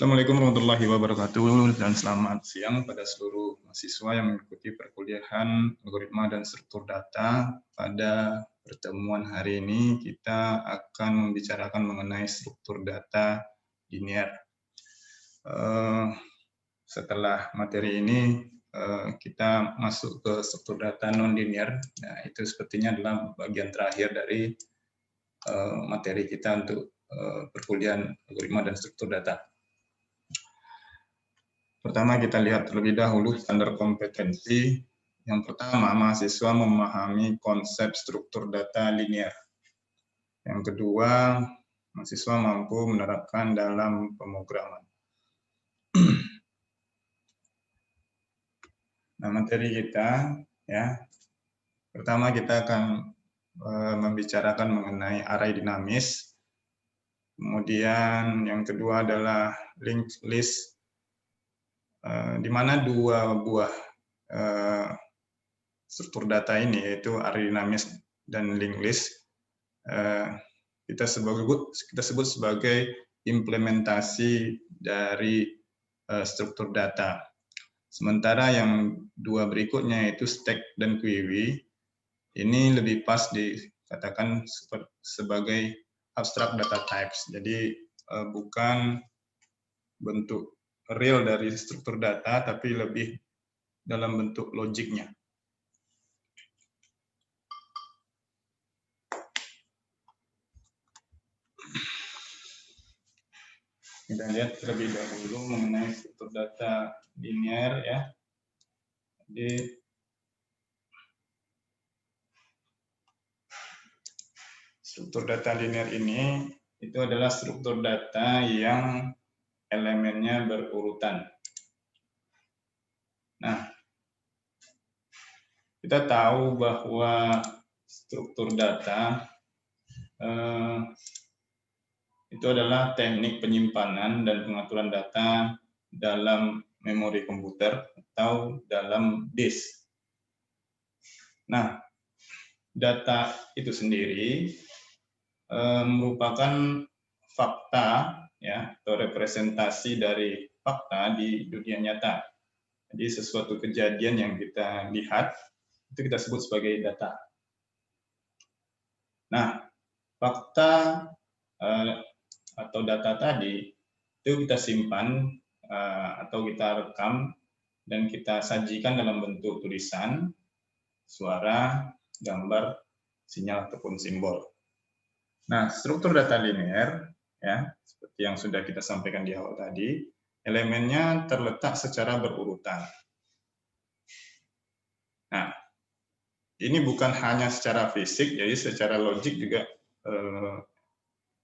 Assalamualaikum warahmatullahi wabarakatuh dan selamat siang pada seluruh mahasiswa yang mengikuti perkuliahan algoritma dan struktur data. Pada pertemuan hari ini kita akan membicarakan mengenai struktur data linear. Setelah materi ini kita masuk ke struktur data non-linear. Nah, itu sepertinya adalah bagian terakhir dari materi kita untuk perkuliahan algoritma dan struktur data. Pertama kita lihat terlebih dahulu standar kompetensi. Yang pertama, mahasiswa memahami konsep struktur data linear. Yang kedua, mahasiswa mampu menerapkan dalam pemrograman. Nah, materi kita ya. Pertama kita akan membicarakan mengenai array dinamis. Kemudian yang kedua adalah linked list, di mana dua buah struktur data ini, yaitu array dinamis dan linked list, kita sebut sebagai implementasi dari struktur data. Sementara yang dua berikutnya, yaitu stack dan query, ini lebih pas dikatakan sebagai abstract data types. Jadi bukan bentuk real dari struktur data, tapi lebih dalam bentuk logiknya. Kita lihat terlebih dahulu mengenai struktur data linear ya. Jadi struktur data linear ini itu adalah struktur data yang elemennya berurutan. Nah, kita tahu bahwa struktur data itu adalah teknik penyimpanan dan pengaturan data dalam memori komputer atau dalam disk. Nah, data itu sendiri merupakan fakta ya, atau representasi dari fakta di dunia nyata. Jadi sesuatu kejadian yang kita lihat itu kita sebut sebagai data. Nah, fakta atau data tadi itu kita simpan atau kita rekam dan kita sajikan dalam bentuk tulisan, suara, gambar, sinyal ataupun simbol. Nah, struktur data linear ya, seperti yang sudah kita sampaikan di awal tadi, elemennya terletak secara berurutan. Nah, ini bukan hanya secara fisik, jadi secara logik juga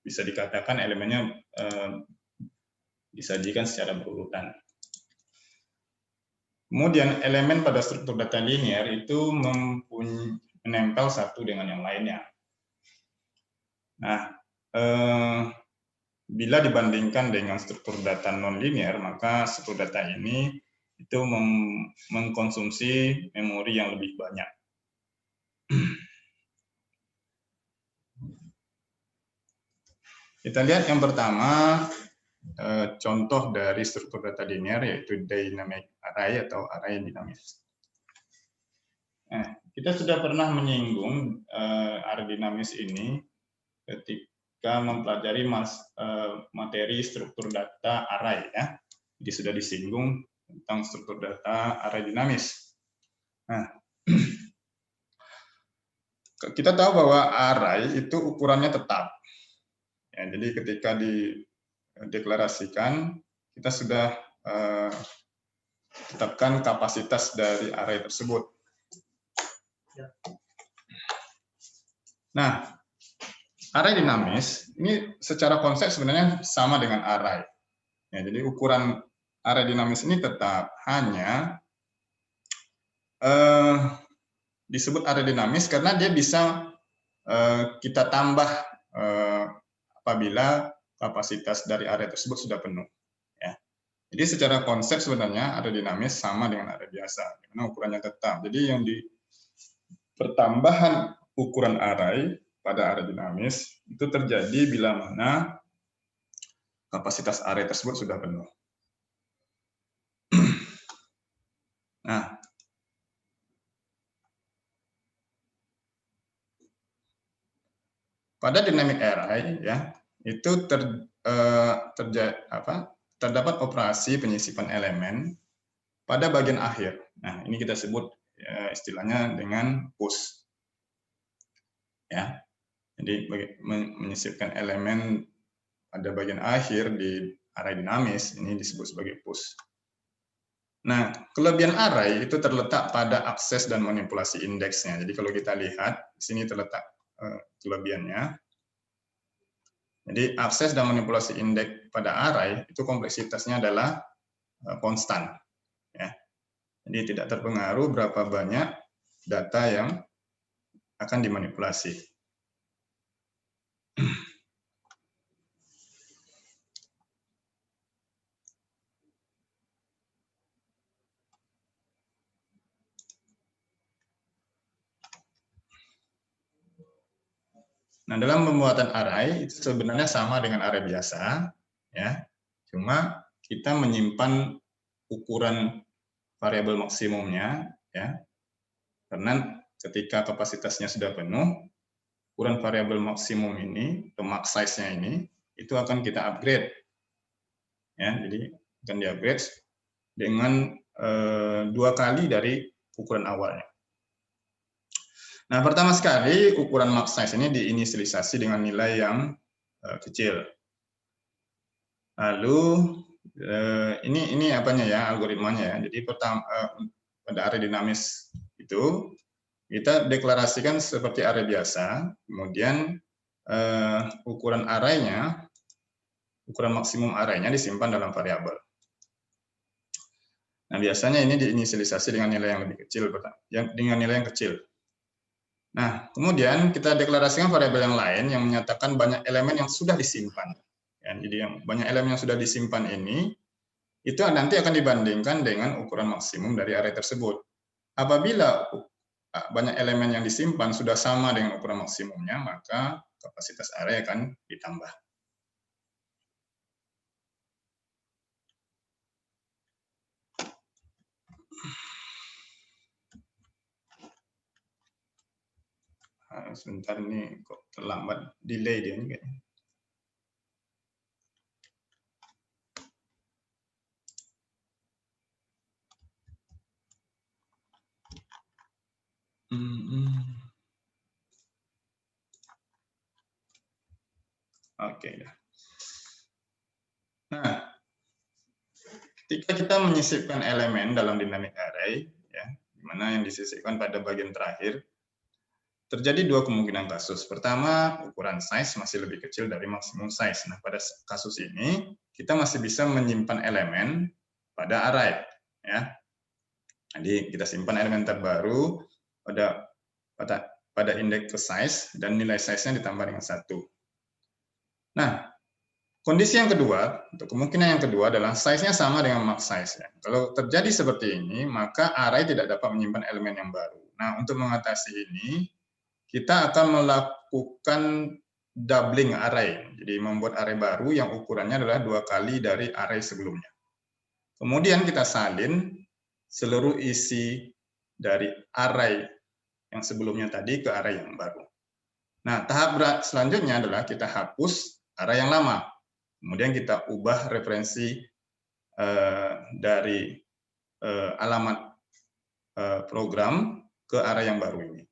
bisa dikatakan elemennya disajikan secara berurutan. Kemudian elemen pada struktur data linear itu menempel satu dengan yang lainnya. Nah, bila dibandingkan dengan struktur data non-linear, maka struktur data ini itu mengkonsumsi memori yang lebih banyak. Kita lihat yang pertama, contoh dari struktur data linear, yaitu dynamic array atau array dinamis. Nah, kita sudah pernah menyinggung array dinamis ini ketika mempelajari materi struktur data array ya. Jadi sudah disinggung tentang struktur data array dinamis. Nah, kita tahu bahwa array itu ukurannya tetap. Ya, jadi ketika dideklarasikan, kita sudah tetapkan kapasitas dari array tersebut. Nah, array dinamis ini secara konsep sebenarnya sama dengan array. Ya, jadi ukuran array dinamis ini tetap, hanya disebut array dinamis karena dia bisa kita tambah apabila kapasitas dari array tersebut sudah penuh. Ya. Jadi secara konsep sebenarnya array dinamis sama dengan array biasa, karena ukurannya tetap. Jadi yang pertambahan ukuran array pada array dinamis itu terjadi bila mana kapasitas array tersebut sudah penuh. Nah, pada dynamic array ya itu terdapat operasi penyisipan elemen pada bagian akhir. Nah, ini kita sebut istilahnya dengan push. Ya. Jadi menyisipkan elemen pada bagian akhir di array dinamis ini disebut sebagai push. Nah, kelebihan array itu terletak pada akses dan manipulasi indeksnya. Jadi kalau kita lihat di sini terletak kelebihannya. Jadi akses dan manipulasi indeks pada array itu kompleksitasnya adalah konstan. Ya. Jadi tidak terpengaruh berapa banyak data yang akan dimanipulasi. Nah, dalam pembuatan array itu sebenarnya sama dengan array biasa, ya. Cuma kita menyimpan ukuran variabel maksimumnya, ya. Karena ketika kapasitasnya sudah penuh, ukuran variabel maksimum ini, atau max size-nya ini, itu akan kita upgrade. Ya, jadi akan di-upgrade dengan 2 kali dari ukuran awalnya. Nah, pertama sekali ukuran max size ini diinisialisasi dengan nilai yang kecil. Lalu ini apanya ya, algoritmanya ya. Jadi pertama pada array dinamis itu kita deklarasikan seperti array biasa, kemudian ukuran array-nya, ukuran maksimum array-nya disimpan dalam variabel. Nah, biasanya ini diinisialisasi dengan nilai yang lebih kecil, dengan nilai yang kecil. Nah, kemudian kita deklarasikan variabel yang lain yang menyatakan banyak elemen yang sudah disimpan. Ya, jadi yang banyak elemen yang sudah disimpan ini, itu nanti akan dibandingkan dengan ukuran maksimum dari array tersebut. Apabila banyak elemen yang disimpan sudah sama dengan ukuran maksimumnya, maka kapasitas array akan ditambah. Sebentar ini kok terlambat, delay dia ini kayaknya. Oke. Nah, ketika kita menyisipkan elemen dalam dynamic array, ya, di mana yang disisipkan pada bagian terakhir, terjadi 2 kemungkinan kasus. Pertama, ukuran size masih lebih kecil dari maksimum size. Nah, pada kasus ini kita masih bisa menyimpan elemen pada array, ya. Jadi kita simpan elemen terbaru pada indeks ke size dan nilai size-nya ditambah dengan 1. Nah, kondisi yang kedua, untuk kemungkinan yang kedua adalah size-nya sama dengan max size. Ya. Kalau terjadi seperti ini, maka array tidak dapat menyimpan elemen yang baru. Nah, untuk mengatasi ini, kita akan melakukan doubling array. Jadi membuat array baru yang ukurannya adalah 2 kali dari array sebelumnya. Kemudian kita salin seluruh isi dari array yang sebelumnya tadi ke array yang baru. Nah, tahap selanjutnya adalah kita hapus array yang lama. Kemudian kita ubah referensi dari alamat program ke array yang baru ini.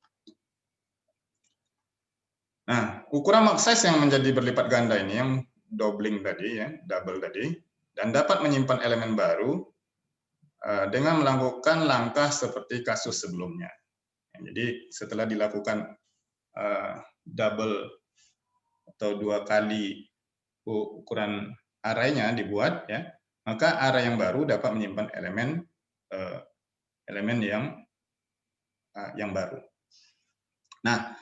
Nah, ukuran max size yang menjadi berlipat ganda ini, yang doubling tadi, ya, double tadi, dan dapat menyimpan elemen baru dengan melakukan langkah seperti kasus sebelumnya. Jadi setelah dilakukan double atau 2 kali ukuran array-nya dibuat, ya, maka array yang baru dapat menyimpan elemen yang baru. Nah,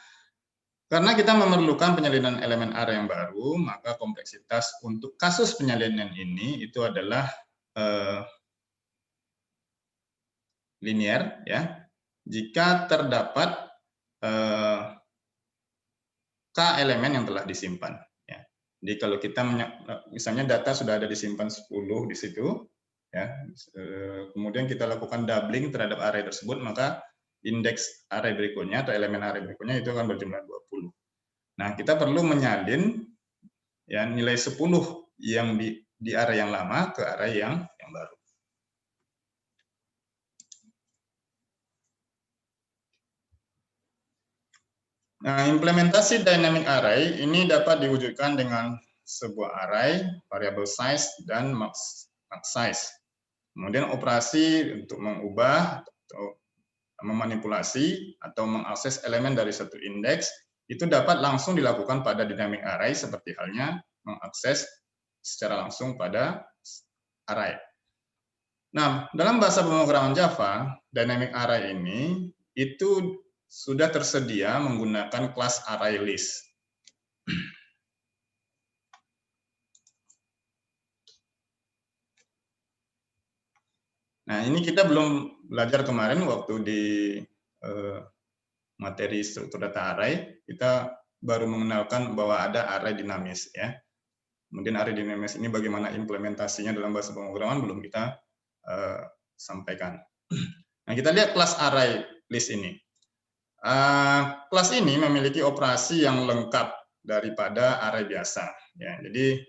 karena kita memerlukan penyalinan elemen array yang baru, maka kompleksitas untuk kasus penyalinan ini itu adalah linear, ya. Jika terdapat k elemen yang telah disimpan. Ya. Jadi kalau kita misalnya data sudah ada disimpan 10 di situ, ya, kemudian kita lakukan doubling terhadap array tersebut, maka indeks array berikutnya atau elemen array berikutnya itu akan berjumlah 20. Nah, kita perlu menyalin ya nilai 10 yang di array yang lama ke array yang baru. Nah, implementasi dynamic array ini dapat diwujudkan dengan sebuah array, variable size, dan max size. Kemudian operasi untuk mengubah atau memanipulasi atau mengakses elemen dari satu indeks itu dapat langsung dilakukan pada dynamic array seperti halnya mengakses secara langsung pada array. Nah, dalam bahasa pemrograman Java, dynamic array ini itu sudah tersedia menggunakan kelas ArrayList. Nah, ini kita belum belajar kemarin waktu di materi struktur data array, kita baru mengenalkan bahwa ada array dinamis ya. Kemudian array dinamis ini bagaimana implementasinya dalam bahasa pemrograman belum kita sampaikan. Nah, kita lihat kelas ArrayList ini. Kelas ini memiliki operasi yang lengkap daripada array biasa. Ya, jadi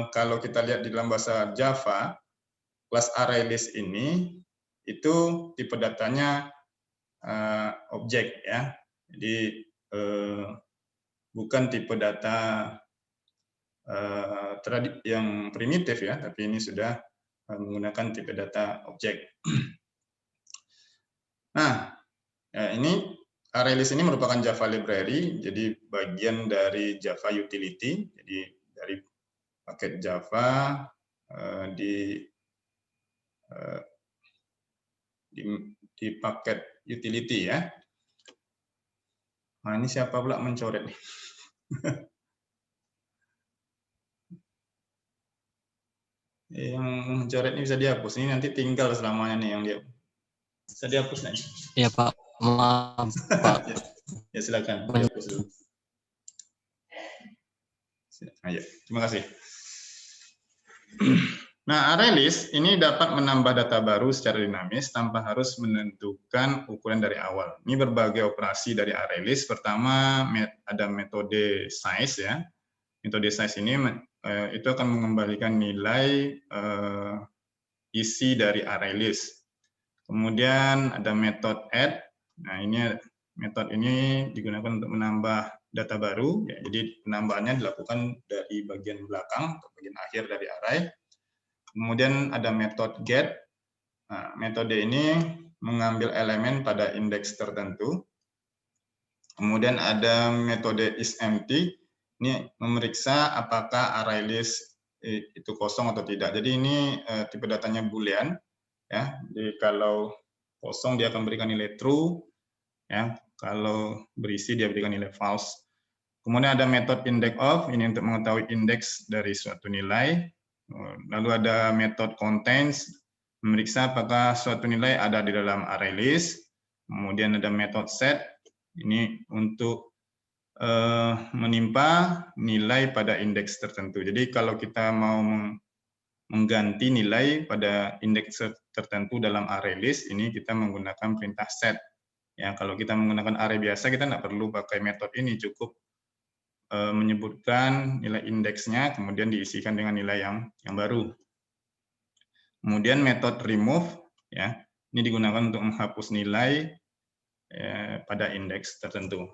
kalau kita lihat di dalam bahasa Java, kelas ArrayList ini itu tipe datanya objek ya. Jadi bukan tipe data yang primitif ya, tapi ini sudah menggunakan tipe data objek. Nah, ini ArrayList ini merupakan Java library, jadi bagian dari Java utility. Jadi dari paket Java di paket utility ya. Nah, ini siapa pula mencoret nih? Yang mencoret ini bisa dihapus. Ini nanti tinggal selamanya nih yang dia. Bisa dihapus nih. Ya Pak, maaf Pak. Ya silakan dihapus dulu. Ayo, terima kasih. Nah, ArrayList ini dapat menambah data baru secara dinamis tanpa harus menentukan ukuran dari awal. Ini berbagai operasi dari ArrayList. Pertama, ada metode size ya. Metode size ini itu akan mengembalikan nilai isi dari ArrayList. Kemudian ada metode add. Nah, ini metode ini digunakan untuk menambah data baru. Ya, jadi penambahannya dilakukan dari bagian belakang atau bagian akhir dari array. Kemudian ada metode get. Nah, metode ini mengambil elemen pada indeks tertentu. Kemudian ada metode isEmpty. Ini memeriksa apakah ArrayList itu kosong atau tidak. Jadi ini tipe datanya boolean. Ya, jadi kalau kosong dia akan berikan nilai true. Ya, kalau berisi dia berikan nilai false. Kemudian ada metode indexOf. Ini untuk mengetahui indeks dari suatu nilai. Lalu ada metode contains, memeriksa apakah suatu nilai ada di dalam ArrayList. Kemudian ada metode set, ini untuk menimpa nilai pada indeks tertentu. Jadi kalau kita mau mengganti nilai pada indeks tertentu dalam ArrayList, ini kita menggunakan perintah set. Ya, kalau kita menggunakan array biasa, kita tidak perlu pakai metode ini, cukup menyebutkan nilai indeksnya, kemudian diisikan dengan nilai yang baru. Kemudian metode remove, ya, ini digunakan untuk menghapus nilai pada indeks tertentu.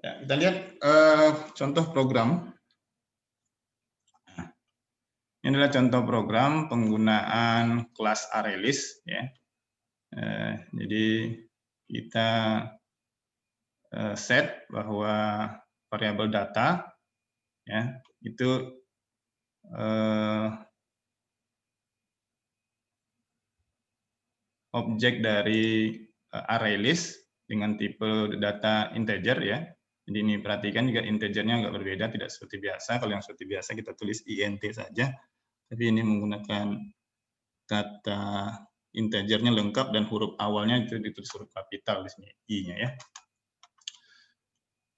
Ya, kita lihat contoh program. Ini adalah contoh program penggunaan kelas ArrayList. Ya. Jadi kita set bahwa variabel data ya itu objek dari ArrayList dengan tipe data integer ya. Jadi ini perhatikan juga integernya nggak berbeda, tidak seperti biasa. Kalau yang seperti biasa kita tulis int saja, tapi ini menggunakan kata integernya lengkap dan huruf awalnya itu ditulis huruf kapital di sini, I-nya ya.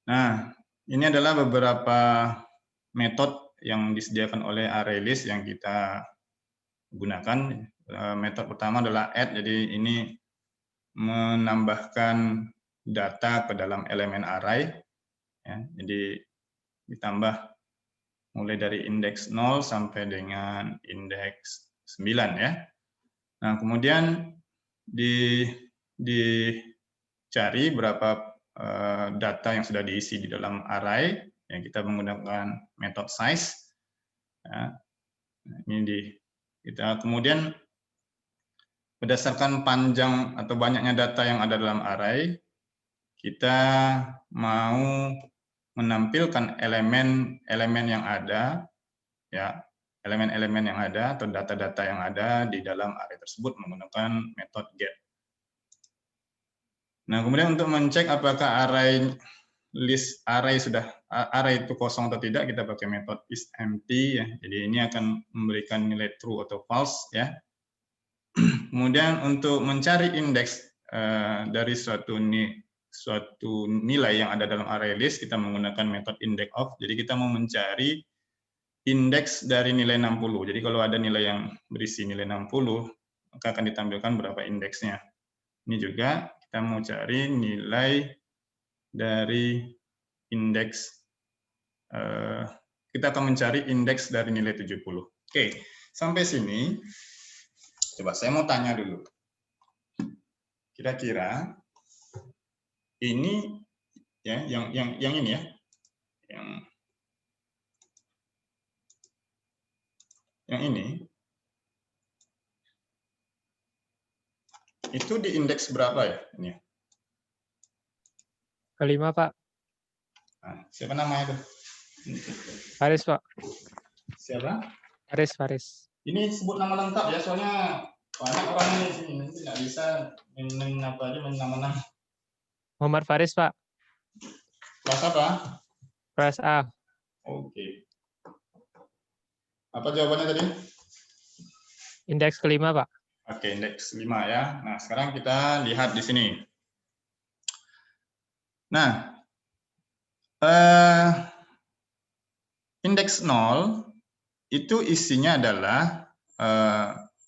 Nah, ini adalah beberapa metode yang disediakan oleh ArrayList yang kita gunakan. Metode pertama adalah add, jadi ini menambahkan data ke dalam elemen array. Ya, jadi ditambah mulai dari indeks 0 sampai dengan indeks 9 ya. Nah, kemudian dicari berapa data yang sudah diisi di dalam array yang kita menggunakan metode size. Ya. Ini kita kemudian berdasarkan panjang atau banyaknya data yang ada dalam array, kita mau menampilkan elemen-elemen yang ada, ya, elemen-elemen yang ada atau data-data yang ada di dalam array tersebut menggunakan metode get. Nah, kemudian untuk mencek apakah array itu kosong atau tidak, kita pakai metode isEmpty ya. Jadi ini akan memberikan nilai true atau false ya. Kemudian untuk mencari indeks dari suatu nilai yang ada dalam array list, kita menggunakan metode indexOf. Jadi kita mau mencari indeks dari nilai 60. Jadi kalau ada nilai yang berisi nilai 60, maka akan ditampilkan berapa indeksnya. Ini juga kita mau cari nilai dari indeks, kita akan mencari indeks dari nilai 70. Oke, sampai sini. Coba saya mau tanya dulu. Kira-kira ini ya, yang ini ya, yang ini itu di indeks berapa ya ini? Kelima, Pak. Nah, siapa namanya tuh? Faris, Pak. Siapa? Faris. Ini sebut nama lengkap ya, soalnya banyak orang di sini nanti nggak bisa apa aja nama-nama. Muhammad Faris, Pak. Kelas apa? Kelas A. Oke. Apa jawabannya tadi? Indeks kelima, Pak. Oke, indeks 5 ya. Nah, sekarang kita lihat di sini. Nah, indeks 0 itu isinya adalah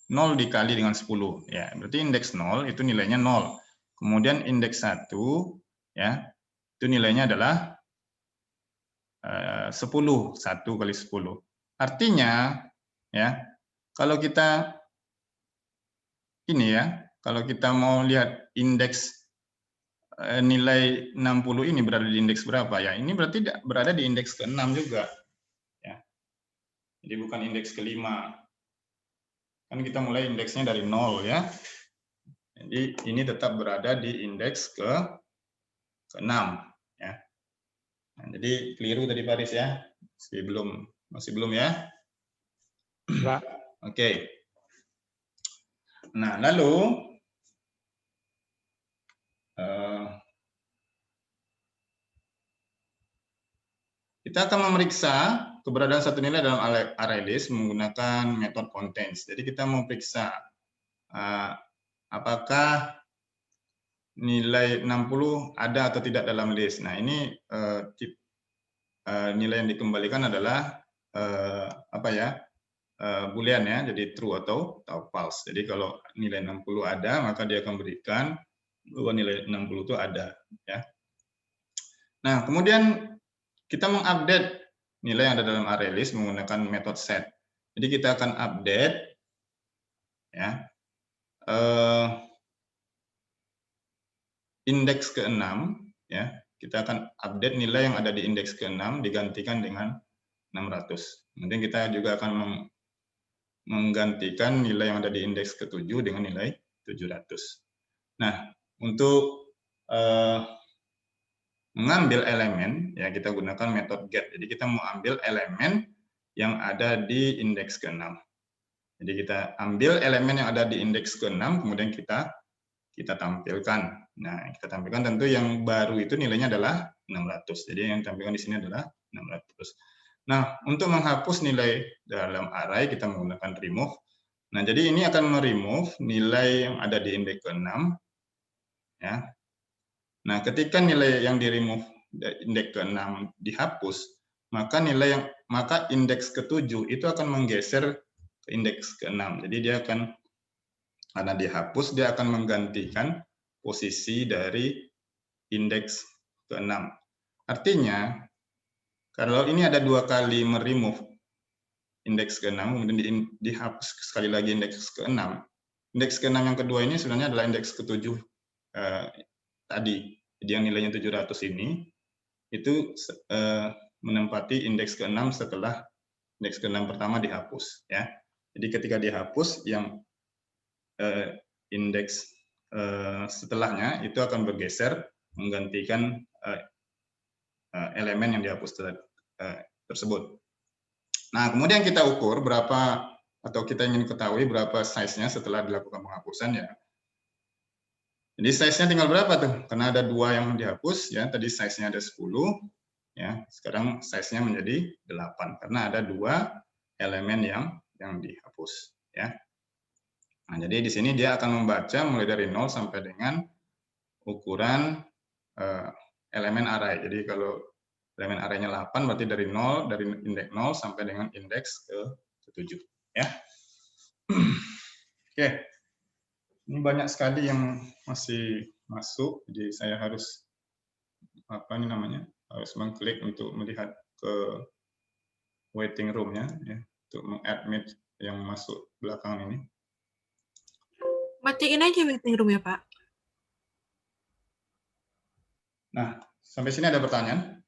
0 dikali dengan 10 ya. Berarti indeks 0 itu nilainya 0. Kemudian indeks 1 ya, itu nilainya adalah 10, 1 kali 10. Artinya ya, kalau kita ini ya, kalau kita mau lihat indeks nilai 60 ini berada di indeks berapa ya? Ini berarti berada di indeks ke-6 juga. Ya. Jadi bukan indeks ke-5. Kan kita mulai indeksnya dari 0 ya. Jadi ini tetap berada di indeks ke-6 ya. Nah, jadi keliru tadi Faris ya. Masih belum ya? Pak. Oke. Nah, lalu kita akan memeriksa keberadaan satu nilai dalam array list menggunakan metode contains. Jadi kita mau periksa apakah nilai 60 ada atau tidak dalam list. Nah, ini nilai yang dikembalikan adalah boolean ya, jadi true atau false. Jadi kalau nilai 60 ada, maka dia akan berikan bahwa nilai 60 itu ada ya. Nah, kemudian kita mengupdate nilai yang ada dalam array list menggunakan metode set. Jadi kita akan update ya indeks ke-6 ya. Kita akan update nilai yang ada di indeks ke-6 digantikan dengan 600. Kemudian kita juga akan menggantikan nilai yang ada di indeks ke-7 dengan nilai 700. Nah, untuk mengambil elemen ya kita gunakan metode get. Jadi kita mau ambil elemen yang ada di indeks ke-6. Jadi kita ambil elemen yang ada di indeks ke-6 kemudian kita tampilkan. Nah, kita tampilkan tentu yang baru itu nilainya adalah 600. Jadi yang tampilkan di sini adalah 600. Nah, untuk menghapus nilai dalam array kita menggunakan remove. Nah, jadi ini akan meremove nilai yang ada di indeks ke-6, ya. Nah, ketika nilai yang di-remove indeks ke-6 dihapus, maka indeks ke-7 itu akan menggeser ke indeks ke-6. Jadi dia akan, karena dihapus, dia akan menggantikan posisi dari indeks ke-6. Artinya, kalau ini ada 2 kali meremove indeks ke-6, kemudian dihapus sekali lagi indeks ke-6. Indeks ke-6 yang kedua ini sebenarnya adalah indeks ke-7 tadi. Jadi yang nilainya 700 ini, itu menempati indeks ke-6 setelah indeks ke-6 pertama dihapus. Ya. Jadi ketika dihapus, yang indeks setelahnya itu akan bergeser menggantikan elemen yang dihapus tersebut. Nah, kemudian kita ukur berapa, atau kita ingin ketahui berapa size-nya setelah dilakukan penghapusan, ya. Jadi size-nya tinggal berapa tuh? Karena ada 2 yang dihapus, ya. Tadi size-nya ada 10, ya. Sekarang size-nya menjadi 8 karena ada 2 elemen yang dihapus, ya. Nah, jadi di sini dia akan membaca mulai dari 0 sampai dengan ukuran elemen array. Jadi kalau elemen array-nya 8, berarti dari indeks 0 sampai dengan indeks ke-7, ya. Oke. Ini banyak sekali yang masih masuk, jadi saya harus harus mengklik untuk melihat ke waiting room-nya, ya, untuk mengadmit yang masuk belakang ini. Matiin aja waiting room ya, Pak. Nah, sampai sini ada pertanyaan?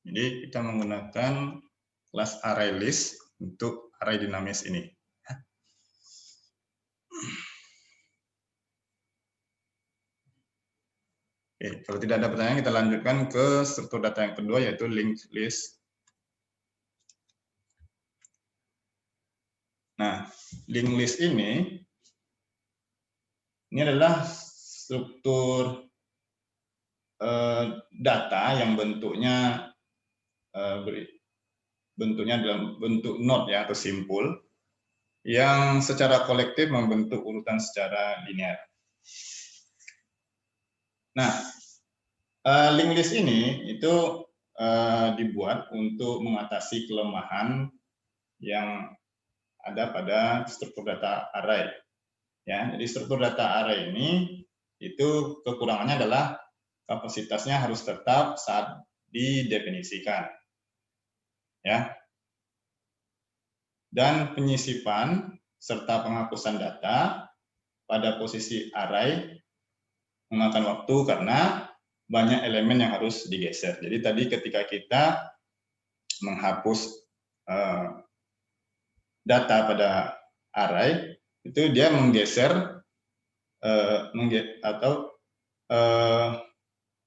Jadi kita menggunakan kelas ArrayList untuk array dinamis ini. Oke, kalau tidak ada pertanyaan, kita lanjutkan ke struktur data yang kedua, yaitu linked list. Nah, linked list ini adalah struktur data yang bentuknya dalam bentuk node, ya, atau simpul, yang secara kolektif membentuk urutan secara linear. Nah, linked list ini itu dibuat untuk mengatasi kelemahan yang ada pada struktur data array. Ya, jadi struktur data array ini itu kekurangannya adalah kapasitasnya harus tetap saat didefinisikan. Ya. Dan penyisipan serta penghapusan data pada posisi array memakan waktu karena banyak elemen yang harus digeser. Jadi tadi ketika kita menghapus data pada array, itu dia menggeser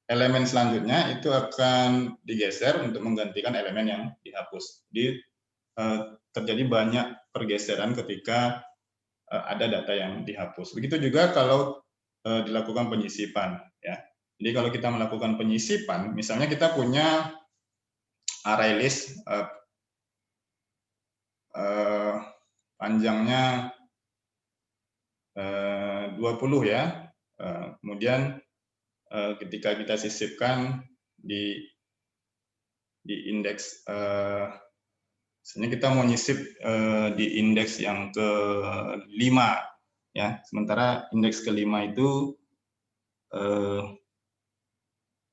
elemen selanjutnya itu akan digeser untuk menggantikan elemen yang dihapus. Jadi terjadi banyak pergeseran ketika ada data yang dihapus. Begitu juga kalau dilakukan penyisipan, ya. Jadi kalau kita melakukan penyisipan, misalnya kita punya array list panjangnya 20, ya. Kemudian ketika kita sisipkan di indeks, misalnya kita mau nyisip di indeks yang ke-5, ya. Sementara indeks ke-5 itu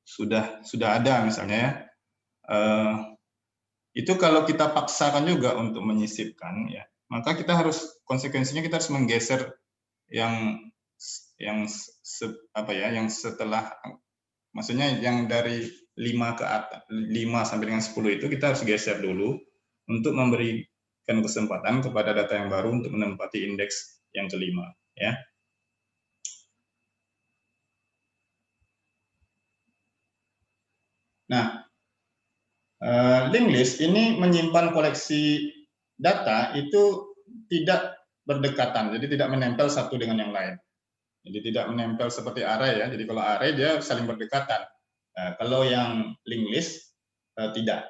sudah ada misalnya, ya. Itu kalau kita paksakan juga untuk menyisipkan, ya, maka kita harus, konsekuensinya kita harus menggeser yang setelah, maksudnya yang dari 5 ke atas, 5 sampai dengan 10 itu kita harus geser dulu untuk memberikan kesempatan kepada data yang baru untuk menempati indeks yang ke-5, ya. Nah, linked list ini menyimpan koleksi data itu tidak berdekatan, jadi tidak menempel satu dengan yang lain. Jadi tidak menempel seperti array ya. Jadi kalau array dia saling berdekatan. Nah, kalau yang linked list tidak.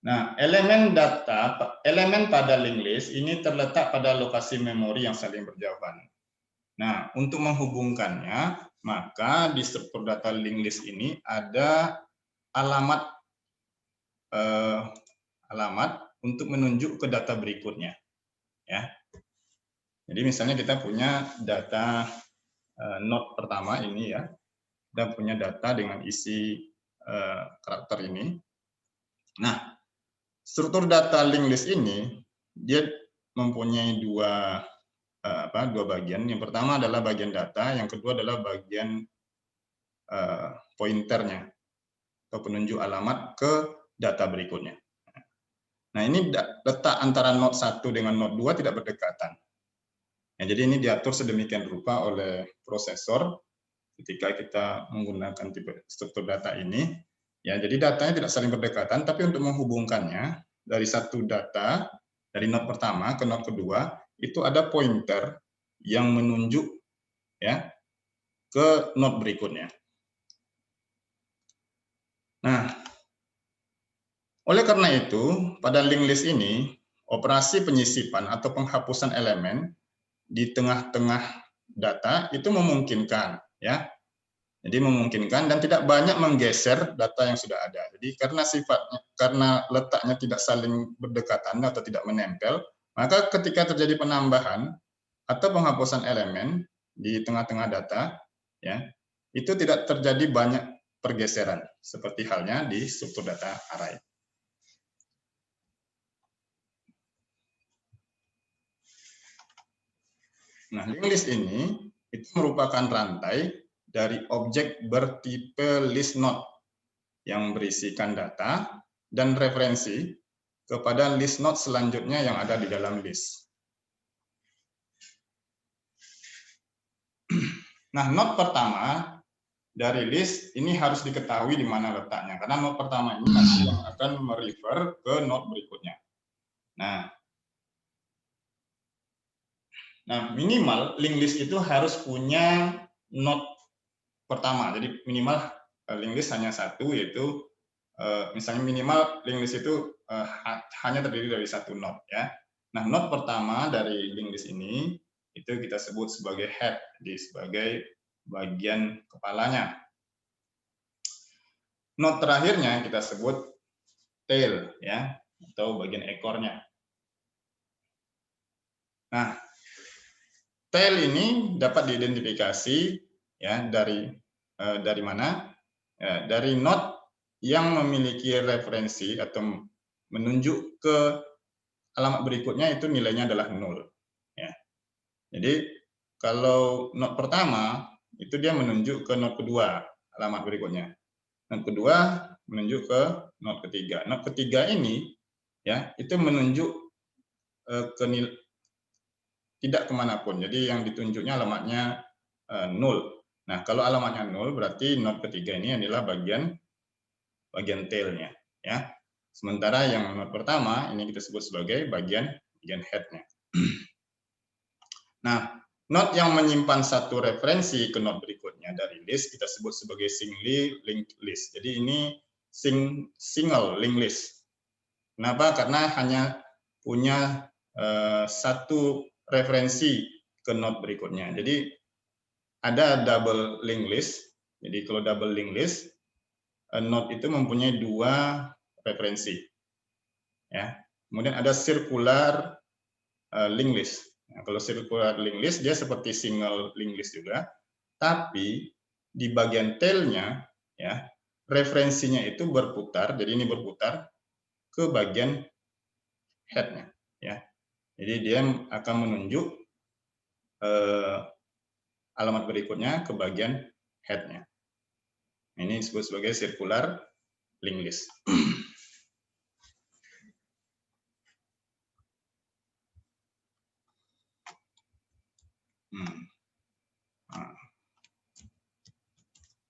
Nah, elemen pada linked list ini terletak pada lokasi memori yang saling berjauhan. Nah, untuk menghubungkannya, maka di struktur data linked list ini ada alamat untuk menunjuk ke data berikutnya. Ya. Jadi misalnya kita punya data node pertama ini ya, dan punya data dengan isi karakter ini. Nah, struktur data linked list ini dia mempunyai dua bagian. Yang pertama adalah bagian data, yang kedua adalah bagian pointernya atau penunjuk alamat ke data berikutnya. Nah, ini letak antara node 1 dengan node 2 tidak berdekatan. Ya, jadi ini diatur sedemikian rupa oleh prosesor ketika kita menggunakan tipe struktur data ini. Ya, jadi datanya tidak saling berdekatan, tapi untuk menghubungkannya dari satu data dari node pertama ke node kedua itu ada pointer yang menunjuk ya ke node berikutnya. Nah, oleh karena itu pada linked list ini operasi penyisipan atau penghapusan elemen di tengah-tengah data itu memungkinkan ya. Jadi memungkinkan dan tidak banyak menggeser data yang sudah ada. Jadi karena letaknya tidak saling berdekatan atau tidak menempel, maka ketika terjadi penambahan atau penghapusan elemen di tengah-tengah data, ya itu tidak terjadi banyak pergeseran seperti halnya di struktur data array. Nah, linked list ini itu merupakan rantai dari objek bertipe list node yang berisikan data dan referensi kepada list node selanjutnya yang ada di dalam list. Nah, node pertama dari list ini harus diketahui di mana letaknya, karena node pertama ini nanti yang akan merefer ke node berikutnya. Nah, minimal linked list itu harus punya node pertama. Jadi minimal linked list hanya satu, yaitu misalnya minimal linked list itu hanya terdiri dari satu node ya. Nah, node pertama dari linked list ini itu kita sebut sebagai head, jadi sebagai bagian kepalanya. Node terakhirnya kita sebut tail ya, atau bagian ekornya. Nah, tail ini dapat diidentifikasi ya dari mana? Ya, dari node yang memiliki referensi atau menunjuk ke alamat berikutnya itu nilainya adalah 0. Ya. Jadi kalau node pertama itu dia menunjuk ke node kedua alamat berikutnya. Node kedua menunjuk ke node ketiga. Node ketiga ini ya itu menunjuk ke tidak kemanapun. Jadi yang ditunjuknya alamatnya 0. Nah, kalau alamatnya 0 berarti node ketiga ini adalah bagian tail-nya ya. Sementara yang node pertama ini kita sebut sebagai bagian head-nya. Nah, node yang menyimpan satu referensi ke node berikutnya dari list kita sebut sebagai singly linked list. Jadi ini single linked list. Kenapa? Karena hanya punya satu referensi ke node berikutnya. Jadi ada double linked list. Jadi kalau double linked list, node itu mempunyai dua referensi. Ya. Kemudian ada circular linked list. Nah, kalau circular linked list dia seperti single linked list juga, tapi di bagian tail-nya ya referensinya itu berputar. Jadi ini berputar ke bagian head-nya ya. Jadi dia akan menunjuk alamat berikutnya ke bagian head-nya. Ini disebut sebagai circular linked list.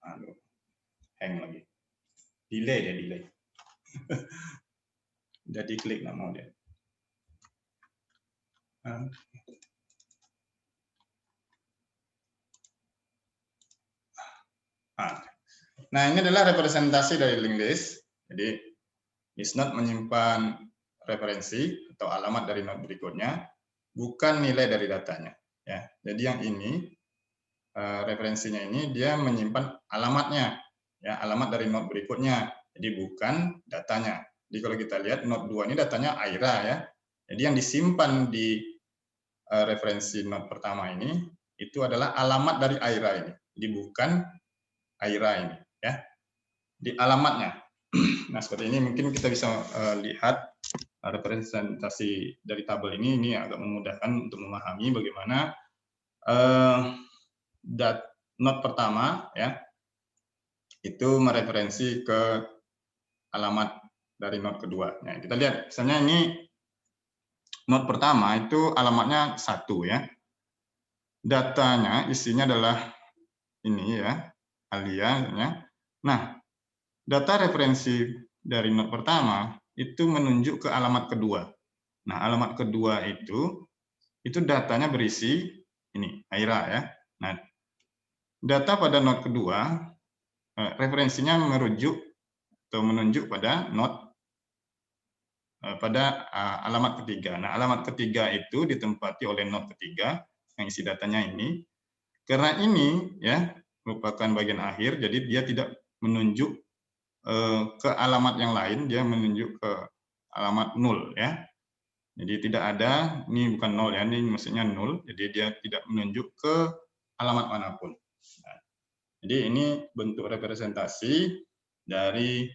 Aduh, hang lagi. Delay. Udah diklik nggak mau dia. Nah, ini adalah representasi dari linked list. Jadi, is not menyimpan referensi atau alamat dari node berikutnya, bukan nilai dari datanya. Ya, jadi yang ini referensinya ini dia menyimpan alamatnya, ya alamat dari node berikutnya. Jadi bukan datanya. Jadi kalau kita lihat node 2 ini datanya Aira ya. Jadi yang disimpan di referensi node pertama ini itu adalah alamat dari Aira ini. Jadi bukan Aira ini ya. Di alamatnya. Nah, seperti ini mungkin kita bisa lihat representasi dari tabel ini agak memudahkan untuk memahami bagaimana node pertama ya itu mereferensi ke alamat dari node kedua. Nah, kita lihat misalnya ini node pertama itu alamatnya 1 ya. Datanya isinya adalah ini ya, Alia ya. Nah, data referensi dari node pertama itu menunjuk ke alamat kedua. Nah, alamat kedua itu datanya berisi ini, Aira ya. Nah, data pada node kedua referensinya merujuk atau menunjuk pada node pada alamat ketiga. Nah, alamat ketiga itu ditempati oleh node ketiga yang isi datanya ini. Karena ini ya merupakan bagian akhir, jadi dia tidak menunjuk ke alamat yang lain, dia menunjuk ke alamat 0 ya. Jadi tidak ada, ini bukan 0 ya, ini maksudnya 0, jadi dia tidak menunjuk ke alamat manapun. Nah, jadi ini bentuk representasi dari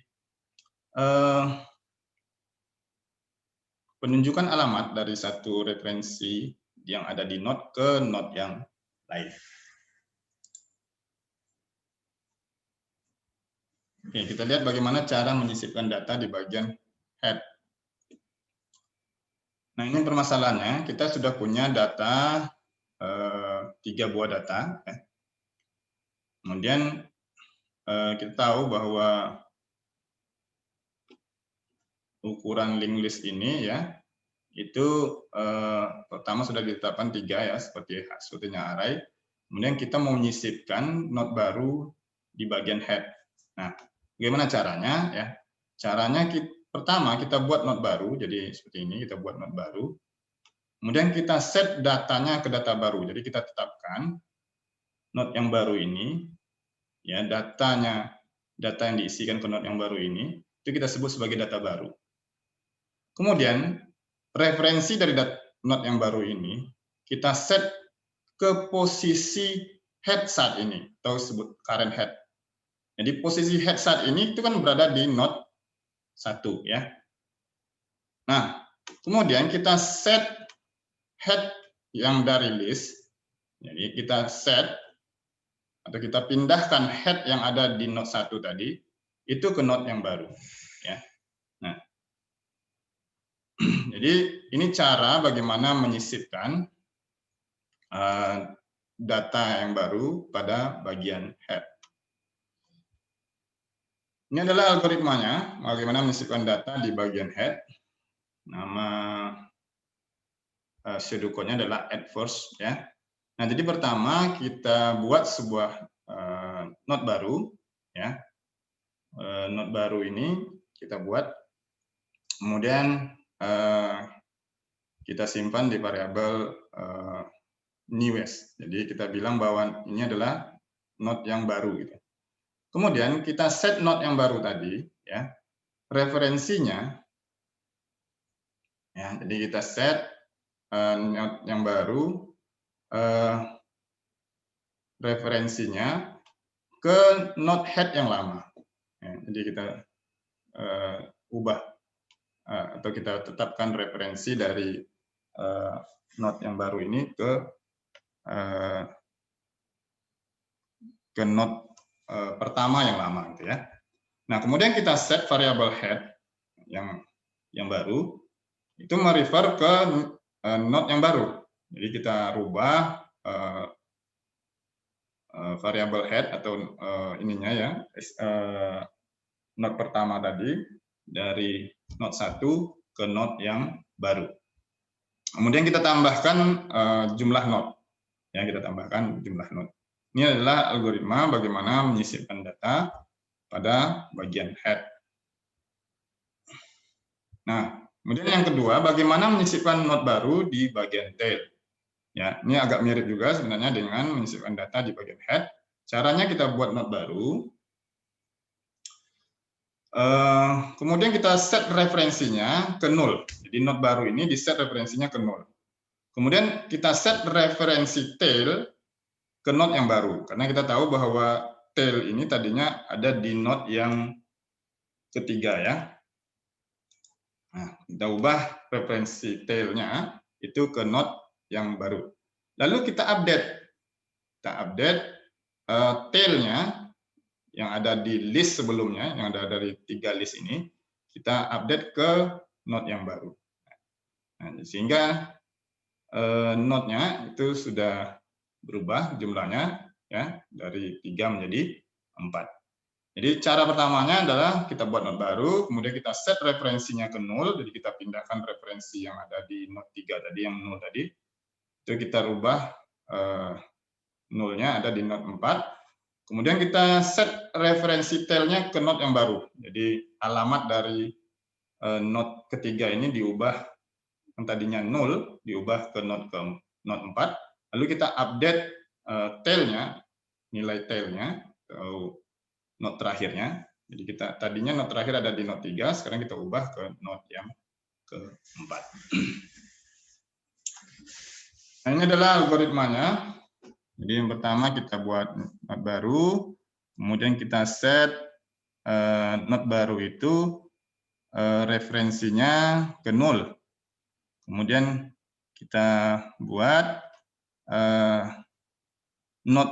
penunjukan alamat dari satu referensi yang ada di node ke node yang lain. Oke, kita lihat bagaimana cara menyisipkan data di bagian head. Nah, ini permasalahannya, kita sudah punya data 3 buah data. Kemudian kita tahu bahwa ukuran linked list ini ya itu pertama sudah ditetapkan 3 ya sepertinya array. Kemudian kita mau menyisipkan node baru di bagian head. Nah, bagaimana caranya ya? Caranya pertama kita buat node baru, jadi seperti ini kita buat node baru. Kemudian kita set datanya ke data baru. Jadi kita tetapkan node yang baru ini ya data yang diisikan ke node yang baru ini itu kita sebut sebagai data baru. Kemudian referensi dari node yang baru ini kita set ke posisi head saat ini atau disebut current head. Jadi posisi head saat ini itu kan berada di node 1 ya. Nah, kemudian kita set head yang dari list. Jadi kita set atau kita pindahkan head yang ada di node 1 tadi itu ke node yang baru ya. Nah, jadi ini cara bagaimana menyisipkan data yang baru pada bagian head. Ini adalah algoritmanya, bagaimana menyisipkan data di bagian head. Nama pseudocode-nya adalah add first ya. Nah, jadi pertama kita buat sebuah node baru ya. Node baru ini kita buat, kemudian kita simpan di variabel newest. Jadi kita bilang bahwa ini adalah node yang baru gitu. Kemudian kita set node yang baru tadi ya. Referensinya ya, jadi kita set node yang baru referensinya ke node head yang lama. Ya, jadi kita ubah atau kita tetapkan referensi dari node yang baru ini ke node pertama yang lama gitu ya. Nah, kemudian kita set variabel head yang baru itu merefer ke node yang baru. Jadi kita rubah variabel head atau ininya ya node pertama tadi dari node 1 ke node yang baru. Kemudian kita tambahkan jumlah not. Ya, kita tambahkan jumlah not. Ini adalah algoritma bagaimana menyisipkan data pada bagian head. Nah, kemudian yang kedua, bagaimana menyisipkan not baru di bagian tail. Ya, ini agak mirip juga sebenarnya dengan menyisipkan data di bagian head. Caranya kita buat not baru. Kemudian kita set referensinya ke 0. Jadi not baru ini di set referensinya ke 0. Kemudian kita set referensi tail ke not yang baru. Karena kita tahu bahwa tail ini tadinya ada di not yang ketiga ya. Nah, kita ubah referensi tailnya itu ke not yang baru. Lalu kita update. Kita update tailnya yang ada di list sebelumnya, yang ada dari 3 list ini, kita update ke not yang baru. Nah, sehingga notnya itu sudah berubah jumlahnya ya dari 3 menjadi 4. Jadi cara pertamanya adalah kita buat not baru, kemudian kita set referensinya ke 0, jadi kita pindahkan referensi yang ada di not 3 tadi, yang 0 tadi, itu kita rubah 0-nya ada di not 4. Kemudian kita set referensi tail-nya ke not yang baru. Jadi alamat dari not ketiga ini diubah, yang tadinya 0 diubah ke not 4. Lalu kita update tail-nya, nilai tail-nya atau not terakhirnya. Jadi kita tadinya not terakhir ada di not 3, sekarang kita ubah ke not yang keempat. Nah, ini adalah algoritmanya. Jadi yang pertama kita buat not baru, kemudian kita set not baru itu referensinya ke 0. Kemudian kita buat not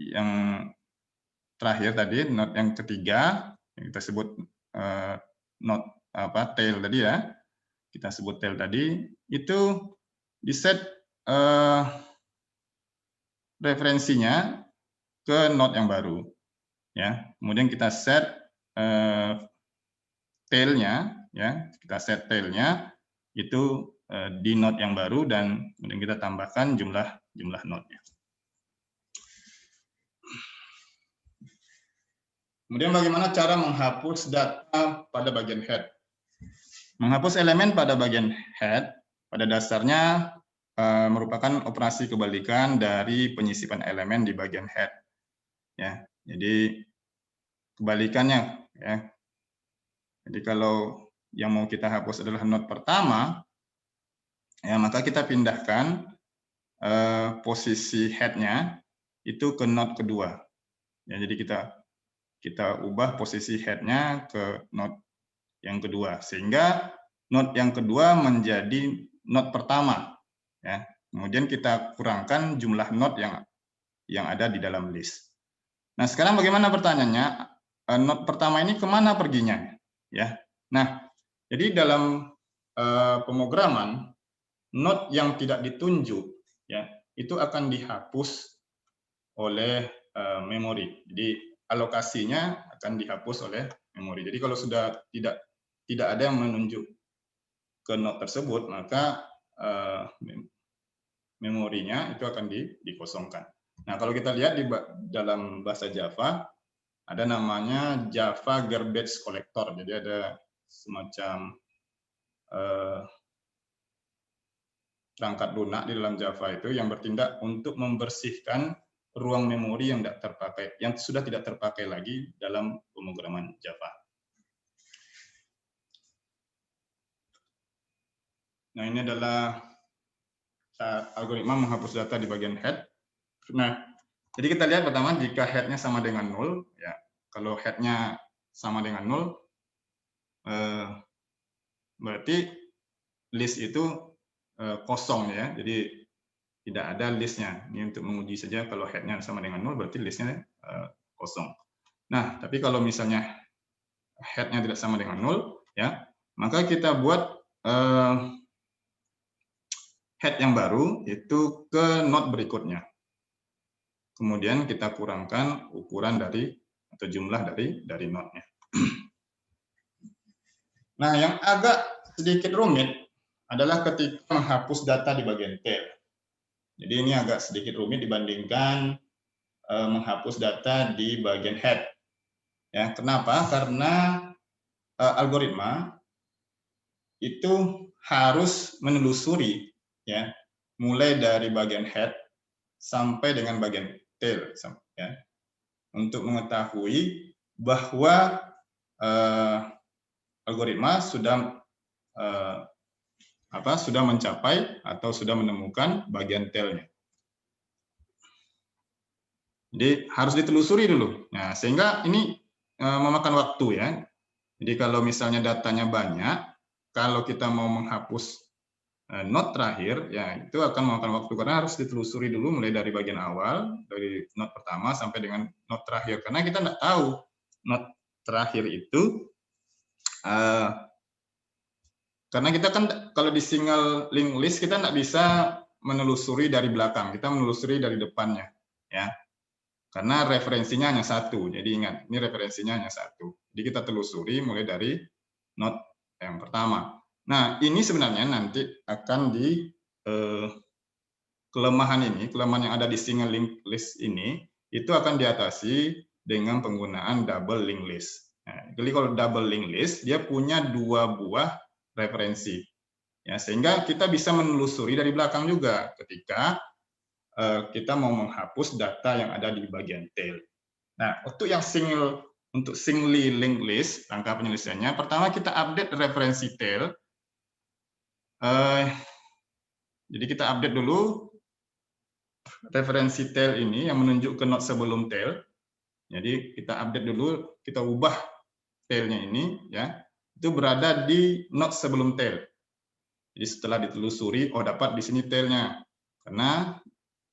yang terakhir tadi, not yang ketiga, yang kita sebut not tail tadi ya, kita sebut tail tadi, itu di set referensinya ke not yang baru, ya. Kemudian kita set tail-nya, ya, kita set tail-nya itu di not yang baru dan kemudian kita tambahkan jumlah notnya. Kemudian bagaimana cara menghapus data pada bagian head? Menghapus elemen pada bagian head pada dasarnya merupakan operasi kebalikan dari penyisipan elemen di bagian head. Ya, jadi kebalikannya. Ya. Jadi kalau yang mau kita hapus adalah not pertama, ya maka kita pindahkan posisi head-nya itu ke not kedua. Ya, jadi kita ubah posisi head-nya ke not yang kedua, sehingga not yang kedua menjadi not pertama. Ya. Kemudian kita kurangkan jumlah not yang ada di dalam list. Nah, sekarang bagaimana pertanyaannya? Not pertama ini kemana perginya? Ya. Nah, jadi dalam pemrograman, not yang tidak ditunjuk, ya, itu akan dihapus oleh memori. Jadi alokasinya akan dihapus oleh memori. Jadi kalau sudah tidak ada yang menunjuk ke not tersebut, maka memorinya itu akan dikosongkan. Nah, kalau kita lihat di dalam bahasa Java, ada namanya Java Garbage Collector. Jadi ada semacam perangkat lunak di dalam Java itu yang bertindak untuk membersihkan ruang memori yang tidak terpakai, yang sudah tidak terpakai lagi dalam pemrograman Java. Nah, ini adalah algoritma menghapus data di bagian head. Nah, jadi kita lihat pertama jika head-nya sama dengan 0, ya. Kalau head-nya sama dengan 0, berarti list itu kosong ya. Jadi tidak ada listnya. Ini untuk menguji saja kalau head-nya sama dengan 0, berarti listnya kosong. Nah, tapi kalau misalnya head-nya tidak sama dengan 0, ya, maka kita buat head yang baru itu ke not berikutnya. Kemudian kita kurangkan ukuran dari atau jumlah dari notnya. Nah, yang agak sedikit rumit adalah ketika menghapus data di bagian tail. Jadi ini agak sedikit rumit dibandingkan menghapus data di bagian head. Ya, kenapa? Karena algoritma itu harus menelusuri, ya, mulai dari bagian head sampai dengan bagian tail, ya, untuk mengetahui bahwa algoritma sudah sudah mencapai atau sudah menemukan bagian tailnya. Jadi harus ditelusuri dulu. Nah, sehingga ini memakan waktu, ya. Jadi kalau misalnya datanya banyak, kalau kita mau menghapus node terakhir, ya itu akan memakan waktu karena harus ditelusuri dulu mulai dari bagian awal, dari node pertama sampai dengan node terakhir. Karena kita tidak tahu node terakhir itu, karena kita kan kalau di single linked list kita tidak bisa menelusuri dari belakang, kita menelusuri dari depannya, ya. Karena referensinya hanya satu, jadi ingat, ini referensinya hanya satu. Jadi kita telusuri mulai dari node yang pertama. Nah, ini sebenarnya nanti akan di kelemahan yang ada di single linked list ini, itu akan diatasi dengan penggunaan double linked list. Nah, jadi kalau double linked list, dia punya dua buah referensi. Ya, sehingga kita bisa menelusuri dari belakang juga ketika kita mau menghapus data yang ada di bagian tail. Nah, untuk singly linked list, langkah penyelesaiannya, pertama kita update referensi tail. Jadi kita update dulu referensi tail ini yang menunjuk ke node sebelum tail. Jadi kita update dulu, kita ubah tailnya ini, ya, itu berada di node sebelum tail. Jadi setelah ditelusuri, oh dapat di sini tailnya, karena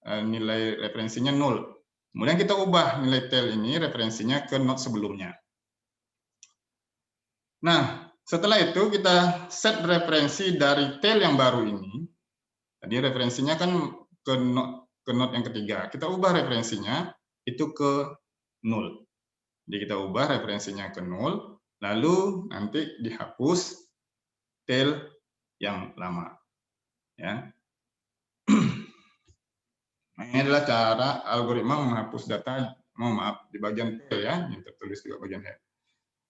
nilai referensinya 0. Kemudian kita ubah nilai tail ini referensinya ke node sebelumnya. Nah, setelah itu kita set referensi dari tail yang baru ini. Tadi referensinya kan ke node yang ketiga. Kita ubah referensinya itu ke 0. Jadi kita ubah referensinya ke 0, lalu nanti dihapus tail yang lama. Ya. Nah, ini adalah cara algoritma menghapus data, di bagian tail, ya, yang tertulis juga bagian head.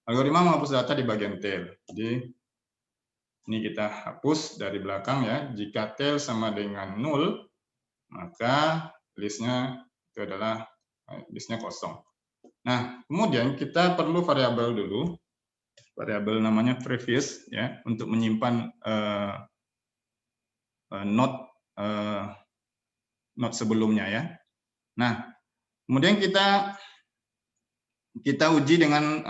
Algoritma menghapus data di bagian tail. Jadi ini kita hapus dari belakang, ya. Jika tail sama dengan 0, maka listnya itu adalah listnya kosong. Nah, kemudian kita perlu variabel dulu, variabel namanya previous, ya, untuk menyimpan node sebelumnya, ya. Nah, kemudian kita uji dengan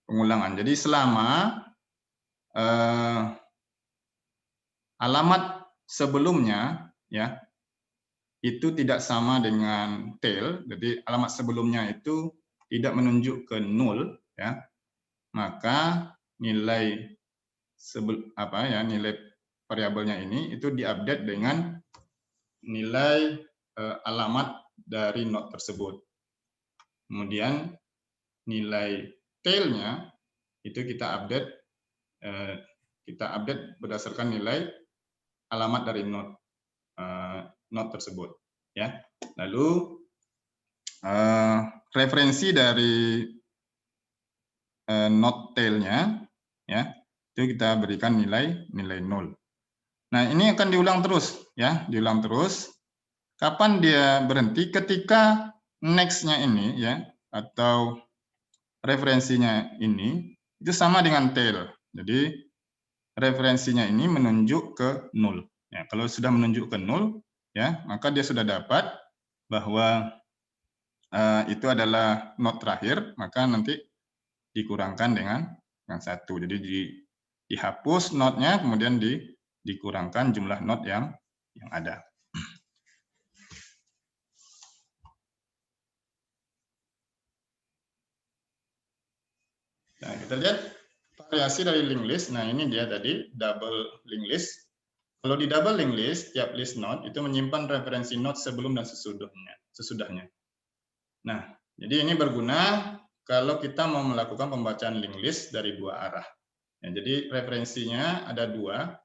pengulangan. Jadi selama alamat sebelumnya, ya, itu tidak sama dengan tail, jadi alamat sebelumnya itu tidak menunjuk ke 0, ya, maka nilai nilai variabelnya ini itu diupdate dengan nilai alamat dari node tersebut. Kemudian nilai tailnya itu kita update berdasarkan nilai alamat dari node tersebut, ya. Lalu referensi dari node tailnya, ya, itu kita berikan nilai 0. Nah, ini akan diulang terus, ya, diulang terus. Kapan dia berhenti? Ketika next-nya ini, ya, atau referensinya ini itu sama dengan tail. Jadi referensinya ini menunjuk ke 0. Ya, kalau sudah menunjuk ke 0, ya, maka dia sudah dapat bahwa itu adalah node terakhir, maka nanti dikurangkan dengan 1. Jadi dihapus node-nya, kemudian dikurangkan jumlah node yang ada. Nah, kita lihat variasi dari linked list. Nah, ini dia tadi double linked list. Kalau di double linked list, tiap list node itu menyimpan referensi node sebelum dan sesudahnya. Nah, jadi ini berguna kalau kita mau melakukan pembacaan linked list dari dua arah. Ya, jadi referensinya ada dua,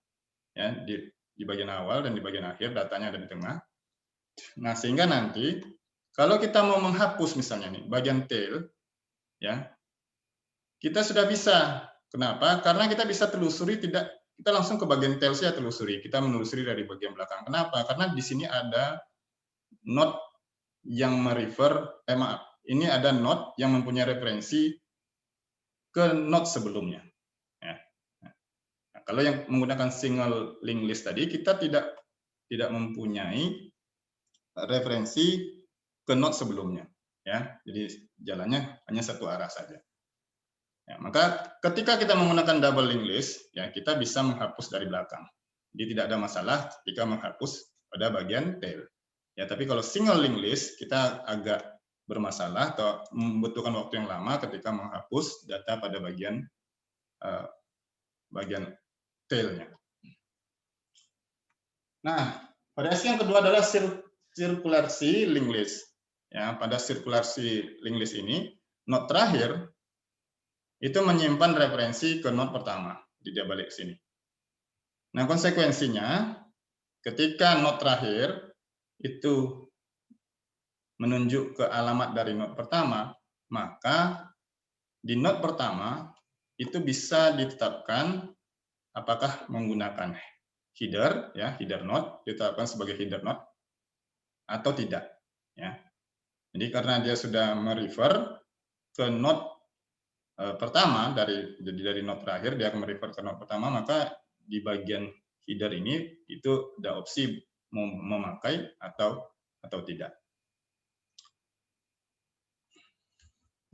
ya, di bagian awal dan di bagian akhir, datanya ada di tengah. Nah, sehingga nanti kalau kita mau menghapus misalnya nih bagian tail, ya, kita sudah bisa. Kenapa? Karena kita bisa telusuri, tidak kita langsung ke bagian tail saja telusuri. Kita menelusuri dari bagian belakang. Kenapa? Karena di sini ada node yang ini ada node yang mempunyai referensi ke node sebelumnya. Ya. Nah, kalau yang menggunakan single linked list tadi, kita tidak mempunyai referensi ke node sebelumnya. Ya, jadi jalannya hanya satu arah saja. Ya, maka ketika kita menggunakan double linked list, ya kita bisa menghapus dari belakang. Jadi tidak ada masalah ketika menghapus pada bagian tail. Ya, tapi kalau single linked list kita agak bermasalah atau membutuhkan waktu yang lama ketika menghapus data pada bagian tailnya. Nah, variasi yang kedua adalah sirkulasi linked list. Ya, pada sirkulasi linked list ini, node terakhir itu menyimpan referensi ke node pertama, di dia balik ke sini. Nah, konsekuensinya ketika node terakhir itu menunjuk ke alamat dari node pertama, maka di node pertama itu bisa ditetapkan apakah menggunakan header, ya, header node, ditetapkan sebagai header node atau tidak, ya. Jadi karena dia sudah merefer ke node pertama dari node terakhir, dia akan merefer ke node pertama, maka di bagian header ini itu ada opsi mau memakai atau tidak.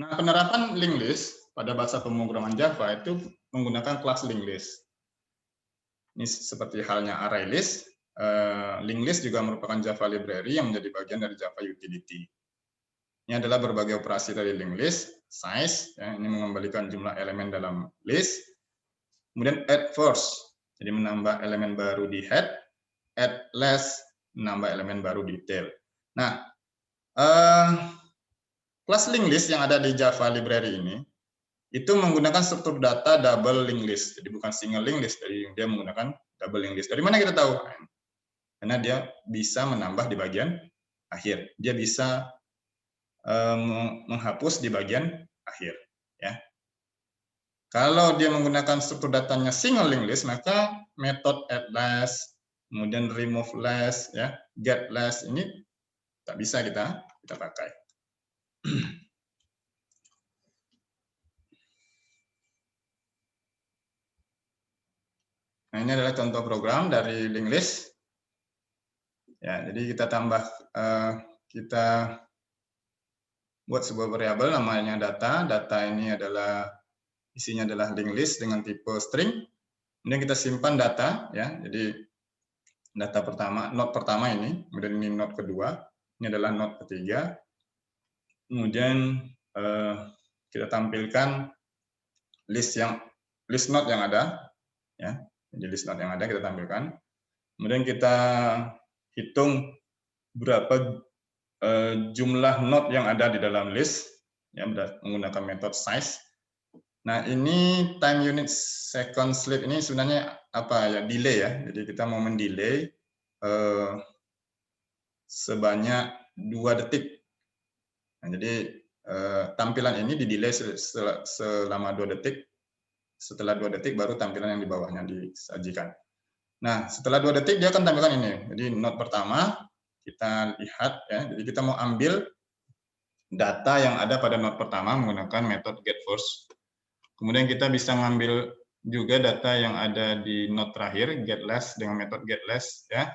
Nah, penerapan linked list pada bahasa pemrograman Java itu menggunakan kelas linked list. Ini seperti halnya array list. Linked list juga merupakan Java library yang menjadi bagian dari Java utility. Ini adalah berbagai operasi dari linked list, size, ya, ini mengembalikan jumlah elemen dalam list. Kemudian add first, jadi menambah elemen baru di head, add last, menambah elemen baru di tail. Nah, kelas linked list yang ada di Java library ini, itu menggunakan struktur data double linked list. Jadi bukan single linked list, jadi dia menggunakan double linked list. Dari mana kita tahu? Karena dia bisa menambah di bagian akhir. Dia bisa menghapus di bagian akhir, ya. Kalau dia menggunakan struktur datanya single linked list, maka metode add last, kemudian remove last, ya, get last ini tak bisa kita pakai. Nah, ini adalah contoh program dari linked list. Ya, jadi kita kita buat sebuah variabel namanya data. Data ini isinya adalah linked list dengan tipe string. Kemudian kita simpan data, ya. Jadi data pertama, node pertama ini, kemudian ini node kedua, ini adalah node ketiga. Kemudian kita tampilkan list node yang ada, ya. Jadi list node yang ada kita tampilkan. Kemudian kita hitung berapa jumlah node yang ada di dalam list, ya, menggunakan metode size. Nah, ini time unit second sleep ini sebenarnya apa ya, delay, ya. Jadi kita mau mendelay sebanyak 2 detik. Nah, jadi tampilan ini didelay selama 2 detik. Setelah 2 detik baru tampilan yang di bawahnya disajikan. Nah, setelah 2 detik dia akan tampilkan ini. Jadi node pertama kita lihat, ya. Jadi kita mau ambil data yang ada pada node pertama menggunakan metode get first. Kemudian kita bisa mengambil juga data yang ada di node terakhir, get last, dengan metode get last, ya.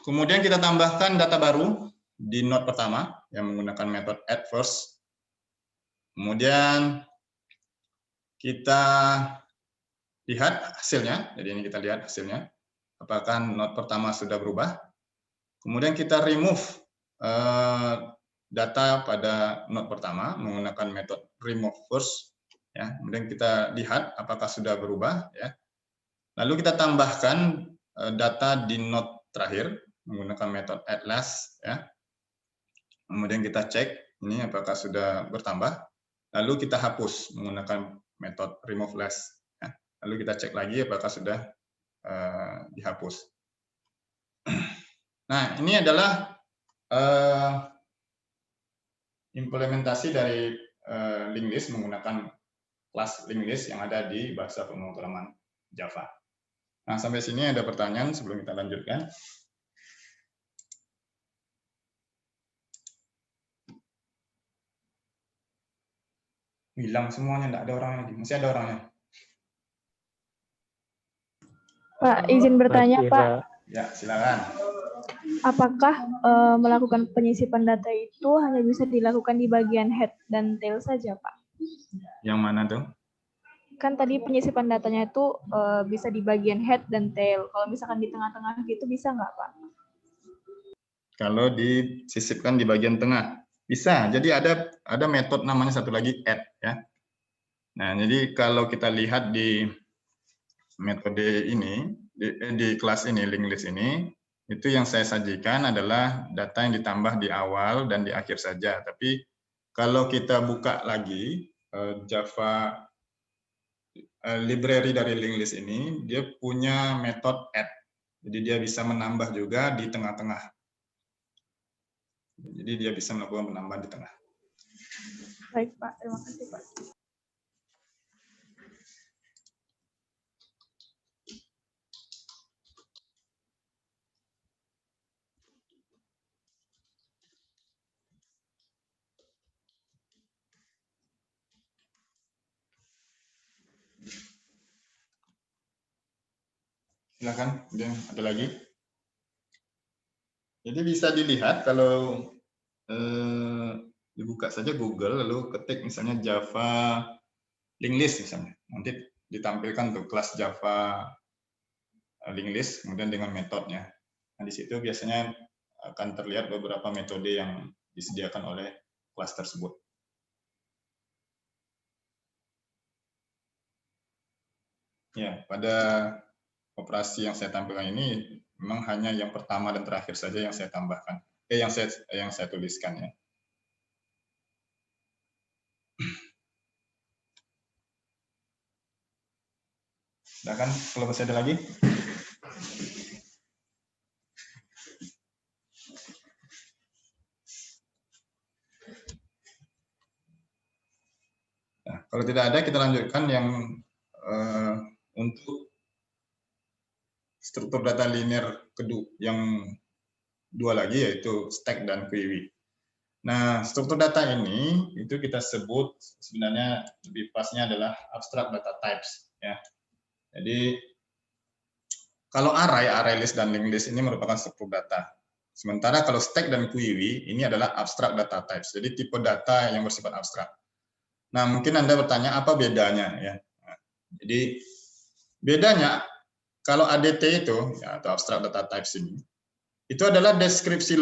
Kemudian kita tambahkan data baru di node pertama yang menggunakan metode add first. Kemudian kita lihat hasilnya. Jadi ini kita lihat hasilnya. Apakah node pertama sudah berubah? Kemudian kita remove data pada node pertama menggunakan metode remove first, ya. Kemudian kita lihat apakah sudah berubah, ya. Lalu kita tambahkan data di node terakhir menggunakan metode add last, ya. Kemudian kita cek ini apakah sudah bertambah. lalu kita hapus menggunakan metode remove last. Ya. Lalu kita cek lagi apakah sudah dihapus. Nah, ini adalah implementasi dari linked list menggunakan kelas linked list yang ada di bahasa pemrograman Java. Nah, sampai sini ada pertanyaan sebelum kita lanjutkan. Hilang semuanya, enggak ada orangnya lagi. Masih ada orangnya. Pak, izin bertanya, Masih, Pak. Ya, silakan. Apakah melakukan penyisipan data itu hanya bisa dilakukan di bagian head dan tail saja, Pak? Yang mana tuh? Kan tadi penyisipan datanya itu bisa di bagian head dan tail. Kalau misalkan di tengah-tengah gitu bisa nggak, Pak? Kalau disisipkan di bagian tengah, bisa. Jadi ada metode namanya satu lagi add, ya. Nah, jadi kalau kita lihat di metode ini, di kelas ini, linked list ini, itu yang saya sajikan adalah data yang ditambah di awal dan di akhir saja. Tapi kalau kita buka lagi Java library dari linked list ini, dia punya metode add. Jadi dia bisa menambah juga di tengah-tengah. Jadi dia bisa melakukan penambahan di tengah. Baik, Pak. Terima kasih, Pak. Silakan, ada lagi. Jadi bisa dilihat kalau dibuka saja Google, lalu ketik misalnya Java linked list misalnya. Nanti ditampilkan tuh kelas Java linked list, kemudian dengan metodenya. Nah, di situ biasanya akan terlihat beberapa metode yang disediakan oleh kelas tersebut. Ya, pada operasi yang saya tampilkan ini memang hanya yang pertama dan terakhir saja yang saya tambahkan, yang saya tuliskan ya. Silakan kalau masih ada lagi. Nah, kalau tidak ada kita lanjutkan yang untuk struktur data linear kedua yang dua lagi yaitu stack dan query. Nah, struktur data ini itu kita sebut sebenarnya lebih pasnya adalah abstract data types ya. Jadi kalau array list dan linked list ini merupakan struktur data. Sementara kalau stack dan query ini adalah abstract data types. Jadi tipe data yang bersifat abstrak. Nah, mungkin Anda bertanya apa bedanya ya. Nah, jadi bedanya kalau ADT itu ya, atau abstract data types ini itu adalah deskripsi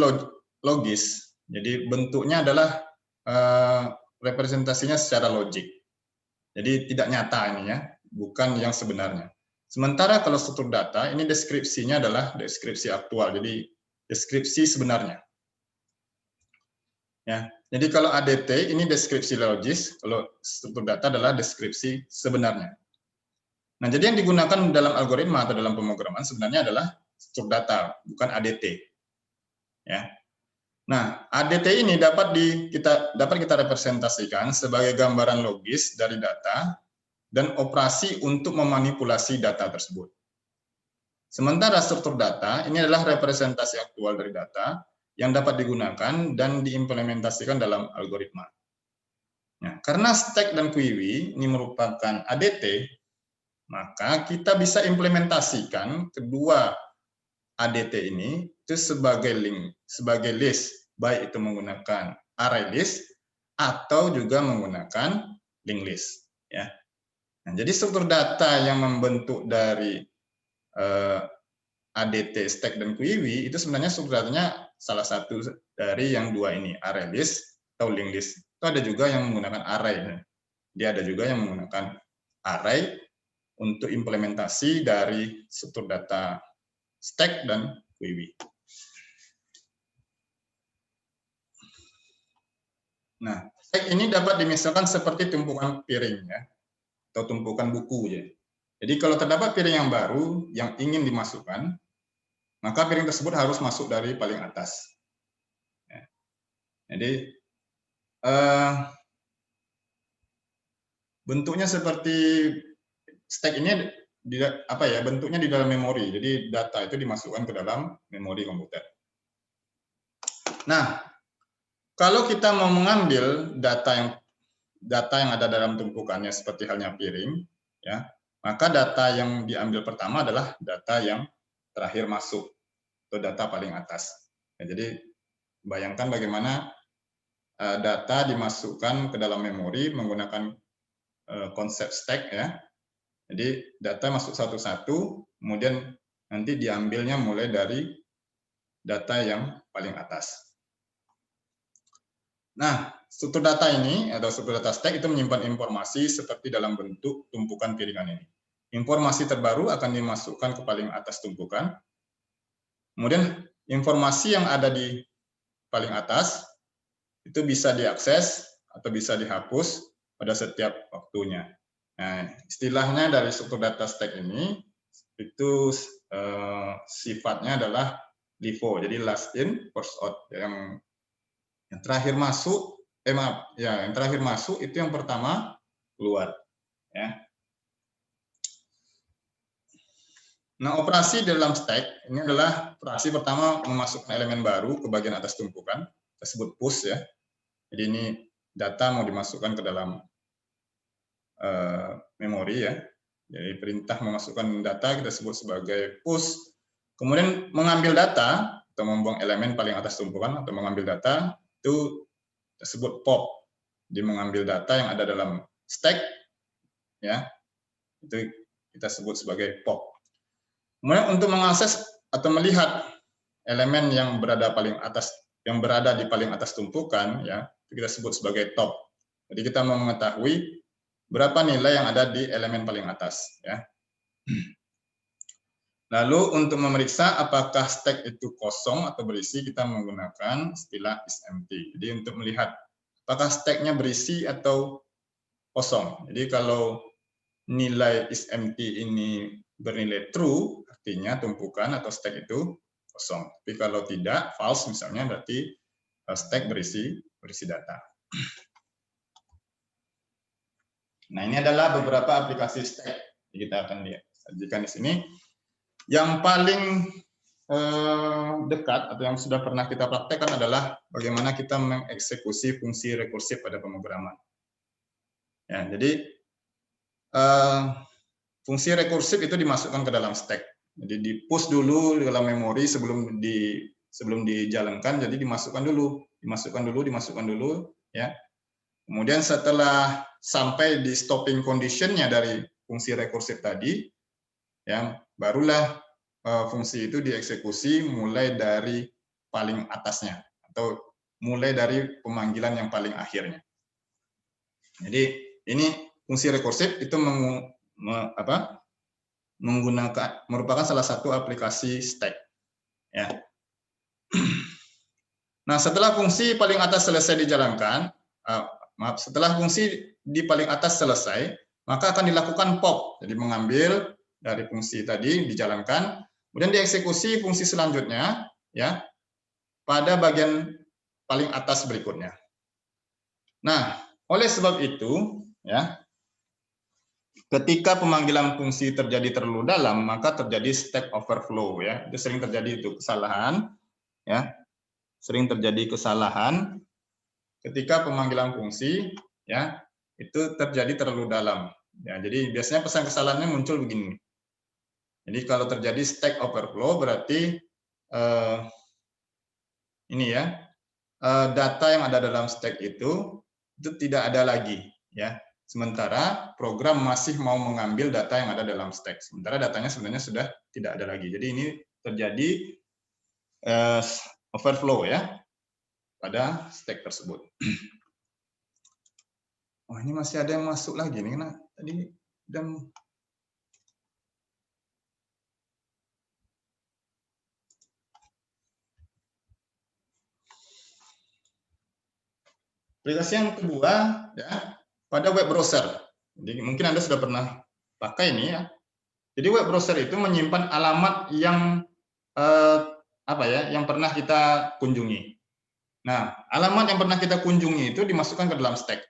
logis. Jadi bentuknya adalah representasinya secara logik. Jadi tidak nyata ini ya, bukan yang sebenarnya. Sementara kalau struktur data ini deskripsinya adalah deskripsi aktual. Jadi deskripsi sebenarnya. Ya. Jadi kalau ADT ini deskripsi logis, kalau struktur data adalah deskripsi sebenarnya. Nah, jadi yang digunakan dalam algoritma atau dalam pemrograman sebenarnya adalah struktur data, bukan ADT. Ya. Nah, ADT ini dapat kita representasikan sebagai gambaran logis dari data dan operasi untuk memanipulasi data tersebut. Sementara struktur data ini adalah representasi aktual dari data yang dapat digunakan dan diimplementasikan dalam algoritma. Nah, karena stack dan query ini merupakan ADT, maka kita bisa implementasikan kedua ADT ini itu sebagai list, baik itu menggunakan array list atau juga menggunakan linked list. Ya. Nah, jadi struktur data yang membentuk dari ADT, stack, dan query itu sebenarnya struktur datanya salah satu dari yang dua ini, array list atau linked list. Itu ada juga yang menggunakan array. Dia ada juga yang menggunakan array untuk implementasi dari struktur data stack dan query. Nah, Stack ini dapat dimisalkan seperti tumpukan piring ya, atau tumpukan buku ya. Jadi kalau terdapat piring yang baru yang ingin dimasukkan, maka piring tersebut harus masuk dari paling atas. Ya. Jadi bentuknya seperti stack ini bentuknya di dalam memori. Jadi data itu dimasukkan ke dalam memori komputer. Nah, kalau kita mau mengambil data yang ada dalam tumpukannya seperti halnya piring, ya, maka data yang diambil pertama adalah data yang terakhir masuk atau data paling atas. Ya, jadi bayangkan bagaimana data dimasukkan ke dalam memori menggunakan konsep stack ya. Jadi data masuk satu-satu, kemudian nanti diambilnya mulai dari data yang paling atas. Nah, struktur data ini atau struktur data stack itu menyimpan informasi seperti dalam bentuk tumpukan piringan ini. Informasi terbaru akan dimasukkan ke paling atas tumpukan. Kemudian informasi yang ada di paling atas itu bisa diakses atau bisa dihapus pada setiap waktunya. Nah, istilahnya dari struktur data stack ini itu sifatnya adalah LIFO, jadi last in, first out. Yang terakhir masuk, yang terakhir masuk itu yang pertama keluar. Ya. Nah, operasi dalam stack ini adalah operasi pertama memasukkan elemen baru ke bagian atas tumpukan, kita sebut push ya. Jadi ini data mau dimasukkan ke dalam memori ya. Jadi perintah memasukkan data kita sebut sebagai push. Kemudian mengambil data atau membuang elemen paling atas tumpukan atau mengambil data itu disebut pop. Dia mengambil data yang ada dalam stack, ya itu kita sebut sebagai pop. Kemudian untuk mengakses atau melihat elemen yang berada di paling atas tumpukan, ya itu kita sebut sebagai top. Jadi kita mau mengetahui berapa nilai yang ada di elemen paling atas, ya. Lalu untuk memeriksa apakah stack itu kosong atau berisi, kita menggunakan istilah is empty. Jadi untuk melihat apakah stacknya berisi atau kosong. Jadi kalau nilai is empty ini bernilai true, artinya tumpukan atau stack itu kosong. Tapi kalau tidak, false misalnya, berarti stack berisi data. Nah, ini adalah beberapa aplikasi stack yang kita akan lihat sajikan di sini. Yang paling dekat atau yang sudah pernah kita praktekkan adalah bagaimana kita mengeksekusi fungsi rekursif pada pemrograman. Ya, jadi fungsi rekursif itu dimasukkan ke dalam stack. Jadi di push dulu di dalam memori sebelum dijalankan. Jadi dimasukkan dulu, ya. Kemudian setelah sampai di stopping conditionnya dari fungsi rekursif tadi, ya barulah fungsi itu dieksekusi mulai dari paling atasnya atau mulai dari pemanggilan yang paling akhirnya. Jadi ini fungsi rekursif itu merupakan salah satu aplikasi stack. Ya. Nah, setelah fungsi paling atas selesai dijalankan, setelah fungsi di paling atas selesai, maka akan dilakukan pop. Jadi mengambil dari fungsi tadi dijalankan, kemudian dieksekusi fungsi selanjutnya, ya, pada bagian paling atas berikutnya. Nah, oleh sebab itu, ya, ketika pemanggilan fungsi terjadi terlalu dalam, maka terjadi stack overflow, ya. Itu sering terjadi itu kesalahan, ya. Sering terjadi kesalahan ketika pemanggilan fungsi, ya, itu terjadi terlalu dalam. Ya, jadi biasanya pesan kesalahannya muncul begini. Jadi kalau terjadi stack overflow berarti ini ya, data yang ada dalam stack itu tidak ada lagi, ya. Sementara program masih mau mengambil data yang ada dalam stack. Sementara datanya sebenarnya sudah tidak ada lagi. Jadi ini terjadi overflow ya pada stack tersebut. Oh, ini masih ada yang masuk lagi nih, karena tadi dan Aplikasi yang kedua ya pada web browser. Jadi mungkin Anda sudah pernah pakai ini ya. Jadi web browser itu menyimpan alamat yang yang pernah kita kunjungi. Nah, alamat yang pernah kita kunjungi itu dimasukkan ke dalam stack.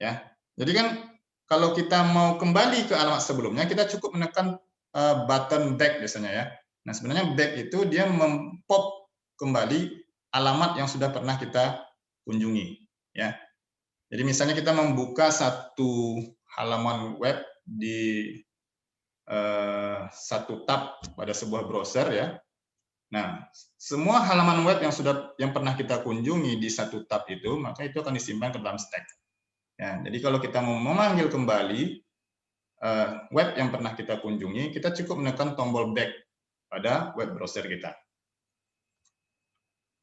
Ya. Jadi kan kalau kita mau kembali ke alamat sebelumnya, kita cukup menekan button back biasanya ya. Nah, sebenarnya back itu dia mempop kembali alamat yang sudah pernah kita kunjungi ya. Jadi misalnya kita membuka satu halaman web di satu tab pada sebuah browser ya. Nah, semua halaman web yang pernah kita kunjungi di satu tab itu, maka itu akan disimpan ke dalam stack. Ya, jadi kalau kita mau memanggil kembali web yang pernah kita kunjungi, kita cukup menekan tombol back pada web browser kita.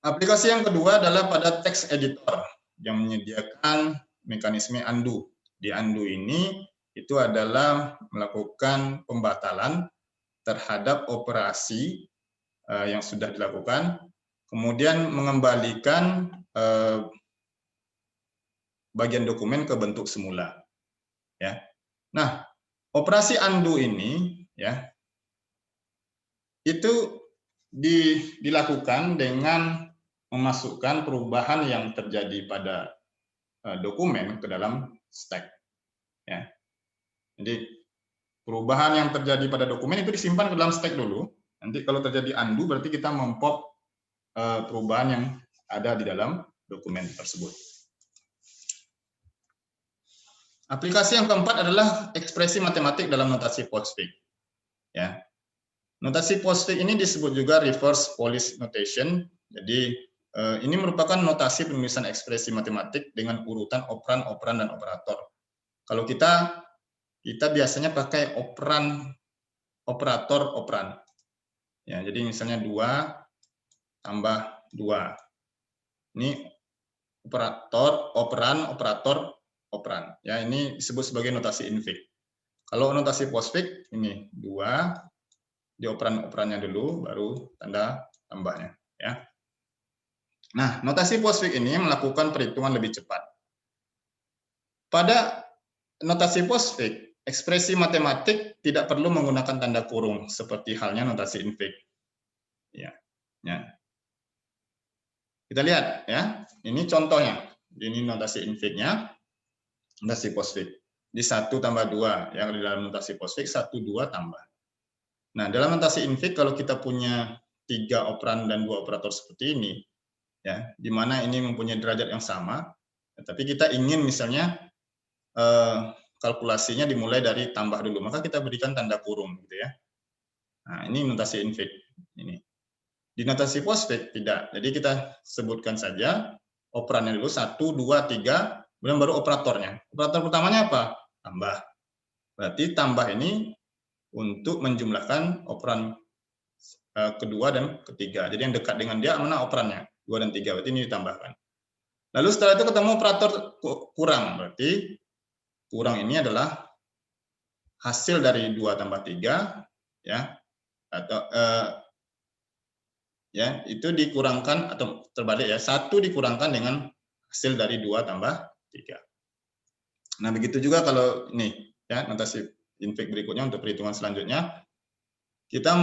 Aplikasi yang kedua adalah pada text editor yang menyediakan mekanisme undo. Di undo ini itu adalah melakukan pembatalan terhadap operasi yang sudah dilakukan, kemudian mengembalikan bagian dokumen ke bentuk semula. Ya. Nah, operasi undo ini ya itu dilakukan dengan memasukkan perubahan yang terjadi pada dokumen ke dalam stack. Ya. Jadi perubahan yang terjadi pada dokumen itu disimpan ke dalam stack dulu. Nanti kalau terjadi undo berarti kita mempop perubahan yang ada di dalam dokumen tersebut. Aplikasi yang keempat adalah ekspresi matematik dalam notasi postfix. Ya. Notasi postfix ini disebut juga reverse Polish notation. Jadi ini merupakan notasi penulisan ekspresi matematik dengan urutan operan, operan, dan operator. Kalau kita biasanya pakai operan, operator, operan. Ya, jadi misalnya 2 tambah 2. Ini operator, operan, operator, operan. Ya, ini disebut sebagai notasi infix. Kalau notasi postfix ini 2 di operan-operannya dulu, baru tanda tambahnya. Ya. Nah, notasi postfix ini melakukan perhitungan lebih cepat. Pada notasi postfix, ekspresi matematik tidak perlu menggunakan tanda kurung seperti halnya notasi infix. Ya. Ya. Kita lihat ya. Ini contohnya. Ini notasi infix-nya. Notasi postfix. Di 1 tambah 2 yang di dalam notasi postfix 1 2 tambah. Nah, dalam notasi infix kalau kita punya 3 operan dan 2 operator seperti ini ya, di mana ini mempunyai derajat yang sama, tapi kita ingin misalnya kalkulasinya dimulai dari tambah dulu, maka kita berikan tanda kurung gitu ya. Nah, ini notasi infix ini. Di notasi postfix tidak. Jadi kita sebutkan saja operannya dulu 1 2 3, kemudian baru operatornya. Operator pertamanya apa? Tambah. Berarti tambah ini untuk menjumlahkan operan kedua dan ketiga. Jadi yang dekat dengan dia mana operannya? 2 dan 3, berarti ini ditambahkan. Lalu setelah itu ketemu operator kurang, berarti kurang ini adalah hasil dari 2 tambah 3 ya, atau ya itu dikurangkan atau terbalik ya, 1 dikurangkan dengan hasil dari 2 tambah 3. Nah, begitu juga kalau ini ya notasi infix berikutnya untuk perhitungan selanjutnya. Kita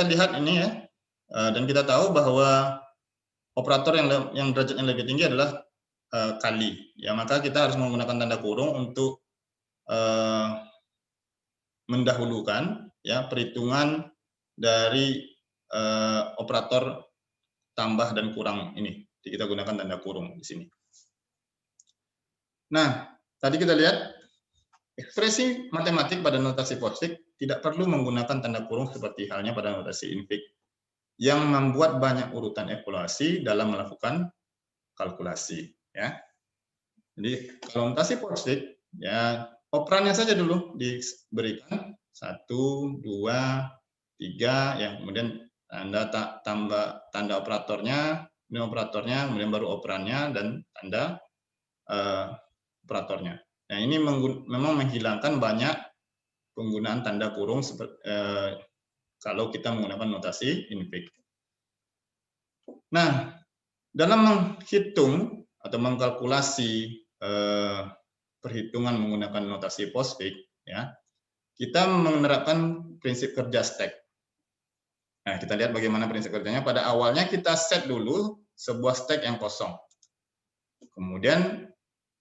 lihat ini ya, dan kita tahu bahwa operator yang derajatnya lebih tinggi adalah kali. Ya, maka kita harus menggunakan tanda kurung untuk mendahulukan ya perhitungan dari operator tambah dan kurang ini. Jadi kita gunakan tanda kurung di sini. Nah, tadi kita lihat ekspresi matematik pada notasi postfix tidak perlu menggunakan tanda kurung seperti halnya pada notasi infix yang membuat banyak urutan evaluasi dalam melakukan kalkulasi. Ya. Jadi kalau notasi postfix ya operannya saja dulu diberikan 1, 2, 3, ya kemudian tanda operatornya, kemudian baru operannya dan tanda operatornya. Nah, ini memang menghilangkan banyak penggunaan tanda kurung kalau kita menggunakan notasi infix. Nah, dalam menghitung atau mengkalkulasi perhitungan menggunakan notasi postfix, ya, kita menerapkan prinsip kerja stack. Nah, kita lihat bagaimana prinsip kerjanya. Pada awalnya kita set dulu sebuah stack yang kosong. Kemudian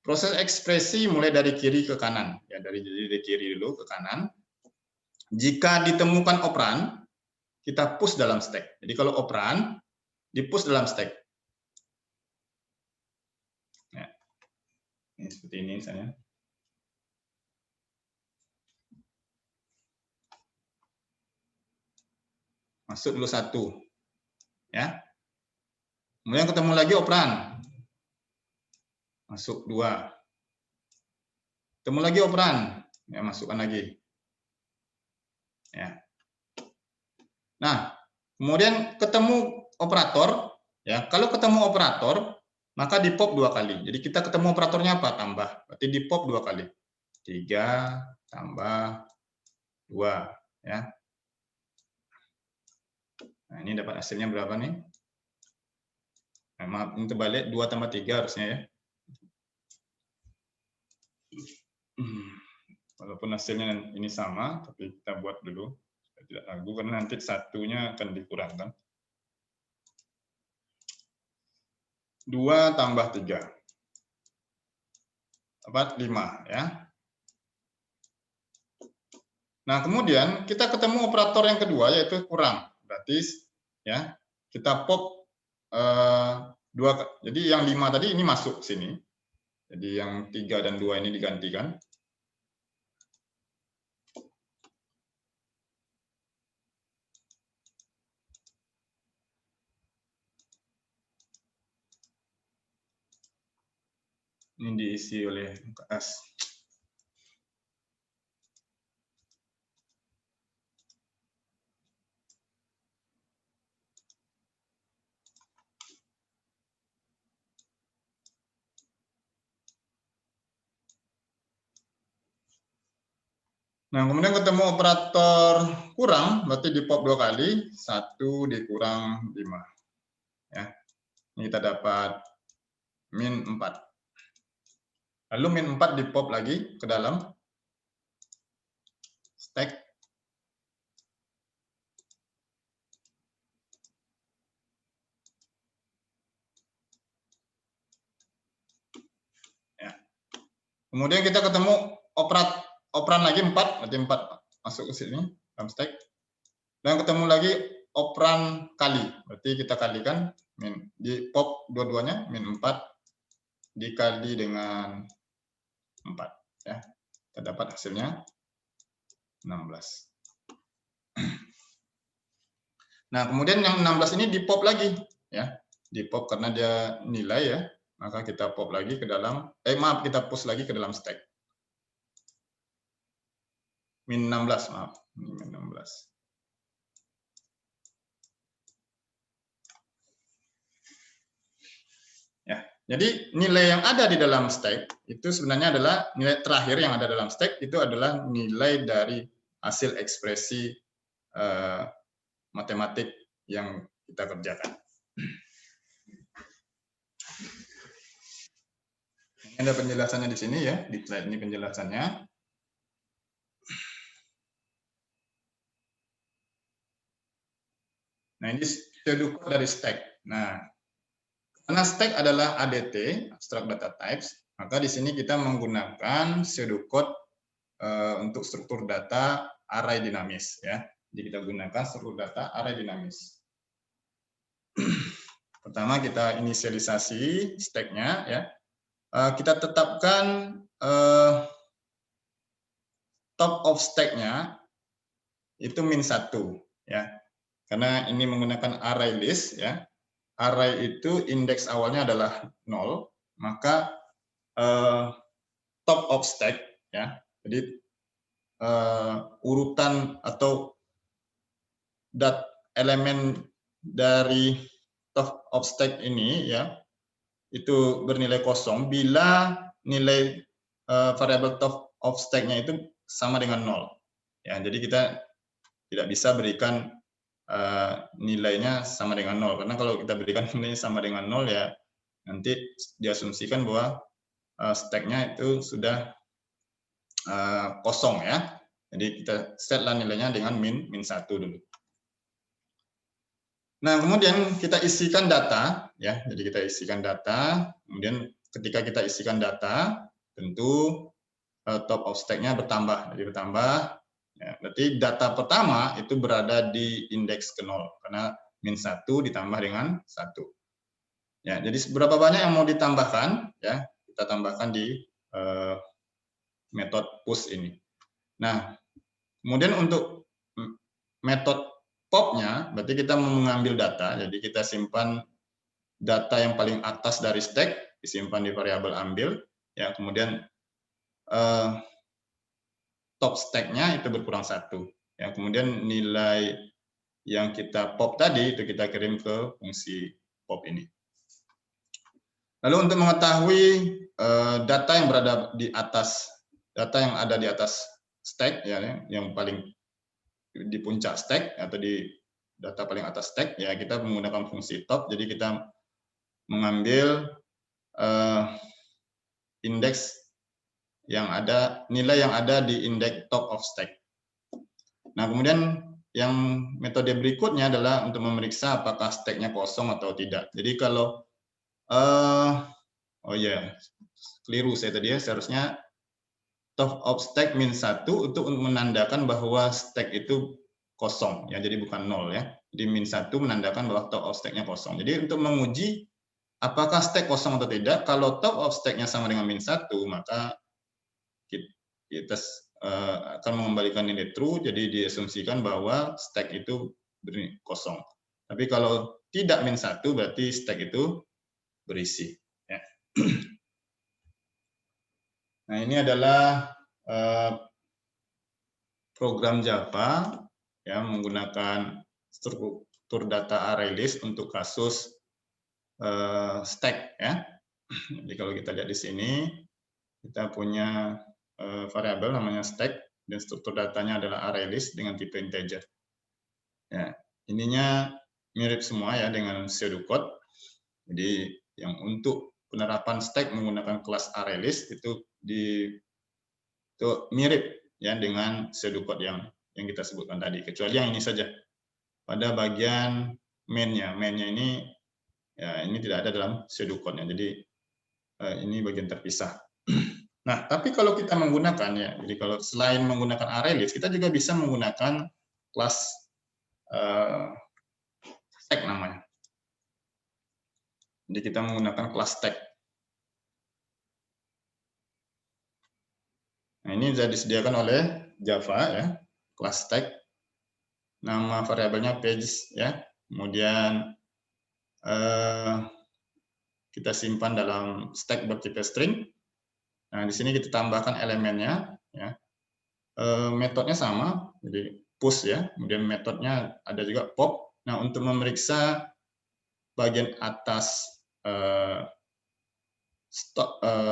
proses ekspresi mulai dari kiri ke kanan, ya, dari kiri dulu ke kanan. Jika ditemukan operan, kita push dalam stack. Jadi kalau operan di-push dalam stack. Ya. Ini seperti ini misalnya. Masuk dulu 1. Ya. Kemudian ketemu lagi operan. Masuk 2. Ketemu lagi operan. Ya, masukkan lagi. Ya. Nah, kemudian ketemu operator, ya. Kalau ketemu operator, maka di pop 2 kali. Jadi kita ketemu operatornya apa? Tambah. Berarti di pop 2 kali. 3 tambah 2, ya. Nah, ini dapat hasilnya berapa nih? Nah, maaf, ini terbalik, 2 tambah 3 harusnya, ya. Walaupun hasilnya ini sama, tapi kita buat dulu. Tidak ragu, karena nanti satunya akan dikurangkan. 2 tambah 3. Dapat 5, ya. Nah, kemudian kita ketemu operator yang kedua, yaitu kurang. Berarti, ya, kita pop 2. Jadi yang 5 tadi ini masuk sini. Jadi yang 3 dan 2 ini digantikan. Ini diisi oleh UKS. Nah, kemudian ketemu operator kurang, berarti di pop 2 kali, 1 dikurang 5. Ya. Ini kita dapat min 4. Lalu min 4 di pop lagi ke dalam stack. Ya. Kemudian kita ketemu operan lagi 4, berarti 4 masuk ke sini dalam stack. Dan ketemu lagi operan kali, berarti kita kalikan min di pop dua-duanya min 4 dikali dengan 4, ya. Kita dapat hasilnya 16. Nah, kemudian yang 16 ini di pop lagi, ya. Di pop karena dia nilai, ya. Maka kita pop lagi ke dalam kita push lagi ke dalam stack. Min 16, maaf. Min 16. Ya, jadi nilai yang ada di dalam stack itu sebenarnya adalah nilai terakhir yang ada dalam stack itu adalah nilai dari hasil ekspresi matematik yang kita kerjakan. Ini ada penjelasannya di sini, ya, di slide ini penjelasannya. Nah, ini pseudocode dari stack. Nah, karena stack adalah ADT, Abstract Data Types, maka di sini kita menggunakan pseudocode untuk struktur data array dinamis, ya. Jadi kita gunakan struktur data array dinamis. Pertama kita inisialisasi stack-nya, ya. Kita tetapkan top of stack-nya itu min 1, ya. Karena ini menggunakan array list, ya. Array itu indeks awalnya adalah 0, maka top of stack, ya. Jadi urutan atau elemen dari top of stack ini, ya, itu bernilai kosong bila nilai variabel top of stack-nya itu sama dengan 0. Ya, jadi kita tidak bisa berikan nilainya sama dengan 0, karena kalau kita berikan nilainya sama dengan 0, ya nanti diasumsikan bahwa stack-nya itu sudah kosong ya. Jadi kita setlah nilainya dengan min 1 dulu. Nah, kemudian kita isikan data ya. Jadi kita isikan data, kemudian ketika kita isikan data, tentu top of stack-nya bertambah. Jadi bertambah. Ya, berarti data pertama itu berada di indeks ke 0 karena min 1 ditambah dengan 1. Ya, jadi berapa banyak yang mau ditambahkan ya, kita tambahkan di metode push ini. Nah, kemudian untuk metode pop-nya berarti kita mengambil data, jadi kita simpan data yang paling atas dari stack disimpan di variabel ambil ya, kemudian top stack-nya itu berkurang 1. Ya, kemudian nilai yang kita pop tadi itu kita kirim ke fungsi pop ini. Lalu untuk mengetahui data yang berada di atas, data yang ada di atas stack ya, yang paling di puncak stack atau di data paling atas stack ya, kita menggunakan fungsi top. Jadi kita mengambil indeks yang ada, nilai yang ada di indeks top of stack. Nah, kemudian yang metode berikutnya adalah untuk memeriksa apakah stack-nya kosong atau tidak. Jadi kalau oh ya, keliru saya tadi ya, seharusnya top of stack min 1 untuk menandakan bahwa stack itu kosong ya, jadi bukan 0 ya. Jadi min 1 menandakan bahwa top of stack-nya kosong. Jadi untuk menguji apakah stack kosong atau tidak, kalau top of stack-nya sama dengan min 1, maka kita akan mengembalikan nilai true, jadi diasumsikan bahwa stack itu kosong. Tapi kalau tidak min 1, berarti stack itu berisi. Ya. Nah, ini adalah program Java ya, menggunakan struktur data ArrayList untuk kasus stack ya. Jadi kalau kita lihat di sini, kita punya variabel namanya stack dan struktur datanya adalah ArrayList dengan tipe integer. Ya, ininya mirip semua ya dengan pseudocode. Jadi yang untuk penerapan stack menggunakan kelas ArrayList itu mirip ya dengan pseudocode yang kita sebutkan tadi, kecuali yang ini saja. Pada bagian mainnya ini ya, ini tidak ada dalam pseudocode-nya. Jadi ini bagian terpisah. Nah, tapi kalau kita menggunakan ya, jadi kalau selain menggunakan ArrayList, kita juga bisa menggunakan kelas stack namanya. Jadi kita menggunakan kelas stack. Nah, ini sudah disediakan oleh Java ya, kelas stack. Nama variabelnya page ya. Kemudian kita simpan dalam stack bertipe string. Nah, di sini kita tambahkan elemennya ya. Metodenya sama, jadi push ya. Kemudian metodenya ada juga pop. Nah, untuk memeriksa bagian atas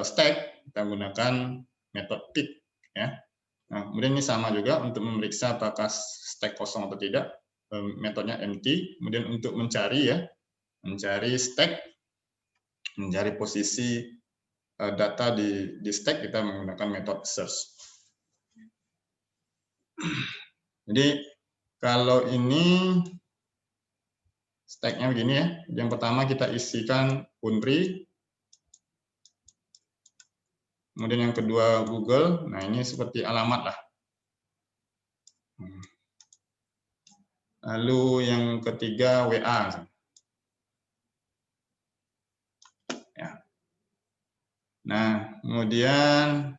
stack, kita gunakan metode pick ya. Nah, kemudian ini sama juga untuk memeriksa apakah stack kosong atau tidak, metodenya empty. Kemudian untuk mencari ya, mencari stack, mencari posisi data di stack, kita menggunakan metode search. Jadi kalau ini stack-nya begini ya. Yang pertama kita isikan Unri. Kemudian yang kedua Google. Nah, ini seperti alamat lah. Lalu yang ketiga WA. Ya. Nah, kemudian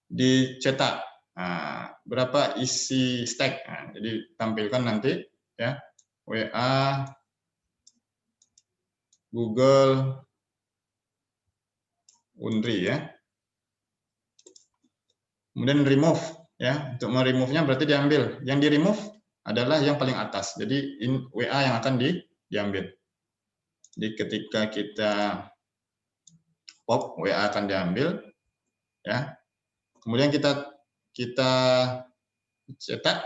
dicetak. Nah, berapa isi stack? Nah, jadi tampilkan nanti ya. WA, Google, Unri ya. Kemudian remove ya. Untuk meremove-nya berarti diambil. Yang di remove adalah yang paling atas. Jadi WA yang akan diambil. Jadi ketika kita pop, WA akan diambil ya. Kemudian kita cetak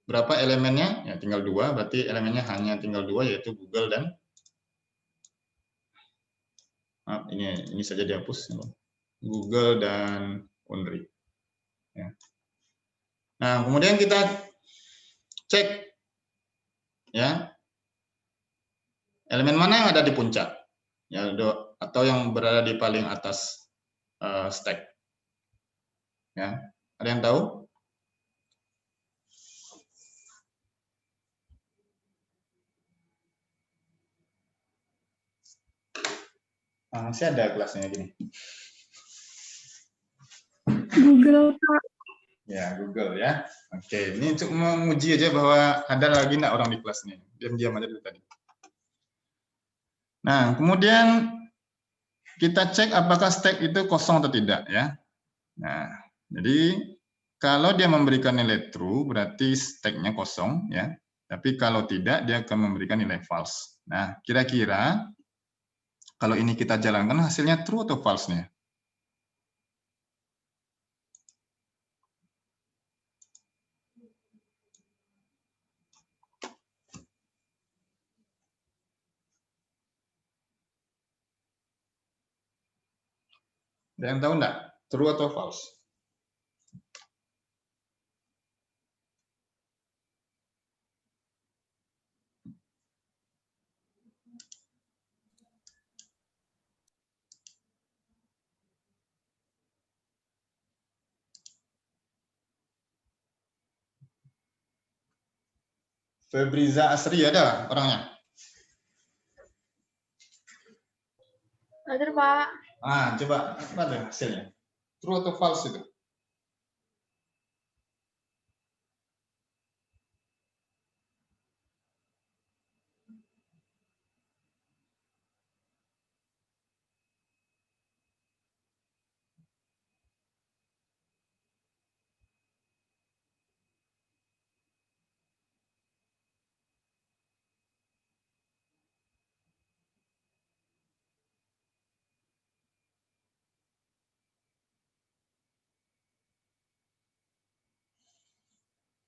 berapa elemennya? Ya tinggal 2, berarti elemennya hanya tinggal 2, yaitu Google dan Maaf, ini saja dihapus. Google dan Unri. Ya. Nah, kemudian kita cek ya elemen mana yang ada di puncak ya atau yang berada di paling atas stack. Ya, ada yang tahu? Masih ada kelasnya gini. Google, Pak. Ya, Google ya. Oke, ini untuk menguji aja bahwa ada lagi enggak orang di kelas ini. Diam-diam aja dari tadi. Nah, kemudian kita cek apakah stack itu kosong atau tidak ya. Nah, jadi kalau dia memberikan nilai true berarti stack-nya kosong ya. Tapi kalau tidak dia akan memberikan nilai false. Nah, kira-kira kalau ini kita jalankan hasilnya true atau false nih? Ada yang tahu enggak? True atau false? Febriza Asri ada orangnya? Ada, Pak. Coba apa ada hasilnya? True atau false itu?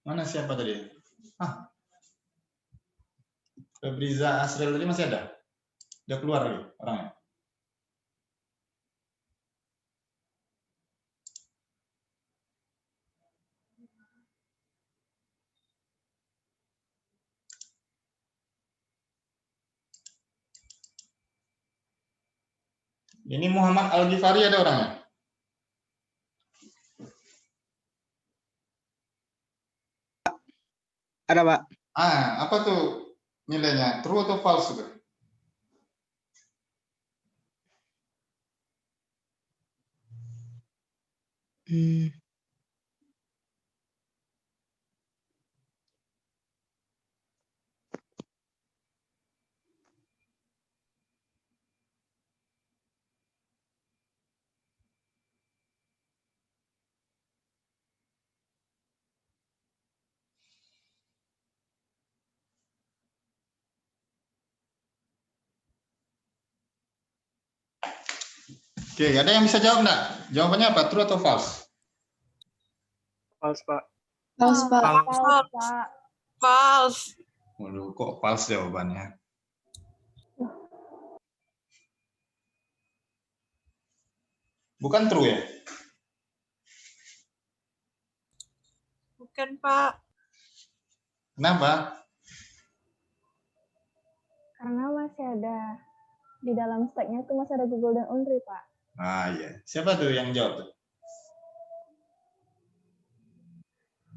Mana siapa tadi? Febriza Asril tadi masih ada? Udah keluar lagi orangnya? Ini Muhammad Al-Ghifari ada orangnya? Ada, Pak. Apa tuh nilainya? True atau false itu? Oke, ada yang bisa jawab enggak? Jawabannya apa? True atau false? False, Pak. False, Pak. False. Pak. False. Waduh, kok false jawabannya? Bukan true ya? Bukan, Pak. Kenapa? Karena masih ada di dalam stack-nya itu masih ada Google dan Unri, Pak. Iya. Siapa tuh yang jawab tuh?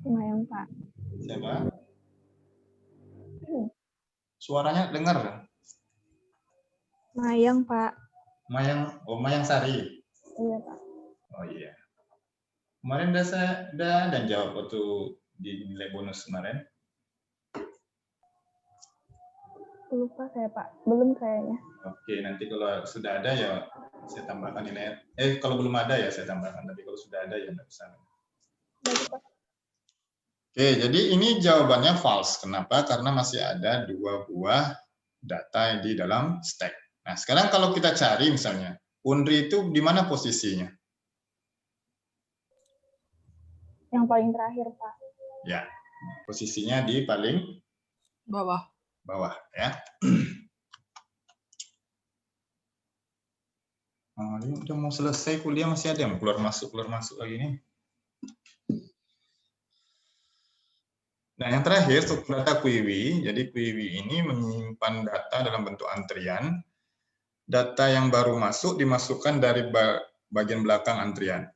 Lumayan, Pak. Siapa? Suaranya dengar? Mayang, Pak. Mayang Sari. Iya, Pak. Oh iya. Kemarin udah dan jawab waktu di nilai bonus kemarin. Lupa saya, Pak. Belum kayaknya. Oke, nanti kalau sudah ada ya saya tambahkan nilai. Kalau belum ada ya saya tambahkan. Tapi kalau sudah ada ya nggak usah. Baik, Pak. Oke, jadi ini jawabannya false. Kenapa? Karena masih ada 2 buah data di dalam stack. Nah, sekarang kalau kita cari misalnya, Unri itu di mana posisinya? Yang paling terakhir, Pak. Ya, posisinya di paling Bawah. bawah ya. Ini udah mau selesai kuliah masih ada yang keluar masuk lagi nih. Nah, yang terakhir struktur data QUIWI. Jadi QUIWI ini menyimpan data dalam bentuk antrian. Data yang baru masuk dimasukkan dari bagian belakang antrian.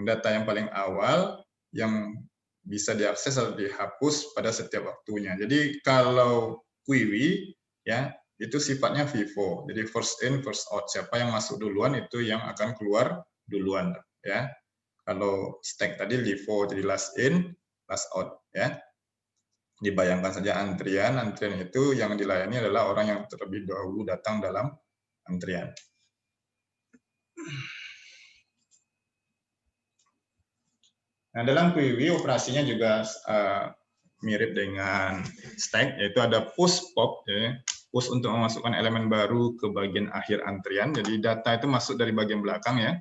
Data yang paling awal yang bisa diakses atau dihapus pada setiap waktunya. Jadi kalau QUIWI ya itu sifatnya FIFO. Jadi first in first out. Siapa yang masuk duluan itu yang akan keluar duluan ya. Kalau stack tadi LIFO jadi last in last out ya. Dibayangkan saja antrian itu yang dilayani adalah orang yang terlebih dahulu datang dalam antrian. Nah, dalam QUIWI operasinya juga mirip dengan stack, yaitu ada push pop, ya. Push untuk memasukkan elemen baru ke bagian akhir antrian. Jadi data itu masuk dari bagian belakang ya.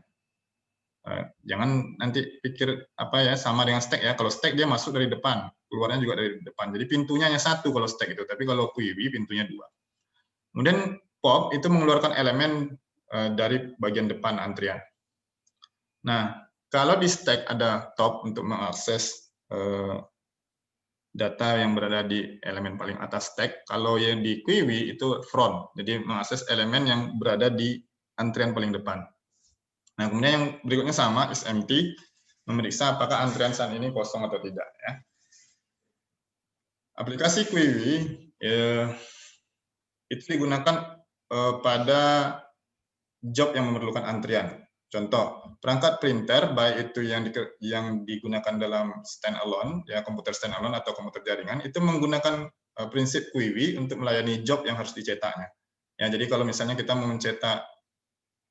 Jangan nanti pikir apa ya sama dengan stack ya. Kalau stack dia masuk dari depan, keluarnya juga dari depan. Jadi pintunya hanya satu kalau stack itu, tapi kalau QUIWI pintunya dua. Kemudian pop itu mengeluarkan elemen dari bagian depan antrian. Nah, kalau di stack ada top untuk mengakses data yang berada di elemen paling atas stack. Kalau yang di QUIWI itu front, jadi mengakses elemen yang berada di antrian paling depan. Nah, kemudian yang berikutnya sama, is empty, memeriksa apakah antrian saat ini kosong atau tidak. Ya. Aplikasi QUIWI itu digunakan pada job yang memerlukan antrian. Contoh, perangkat printer, baik itu yang digunakan dalam standalone, ya komputer standalone atau komputer jaringan, itu menggunakan prinsip QUIWI untuk melayani job yang harus dicetaknya. Ya, jadi kalau misalnya kita mau mencetak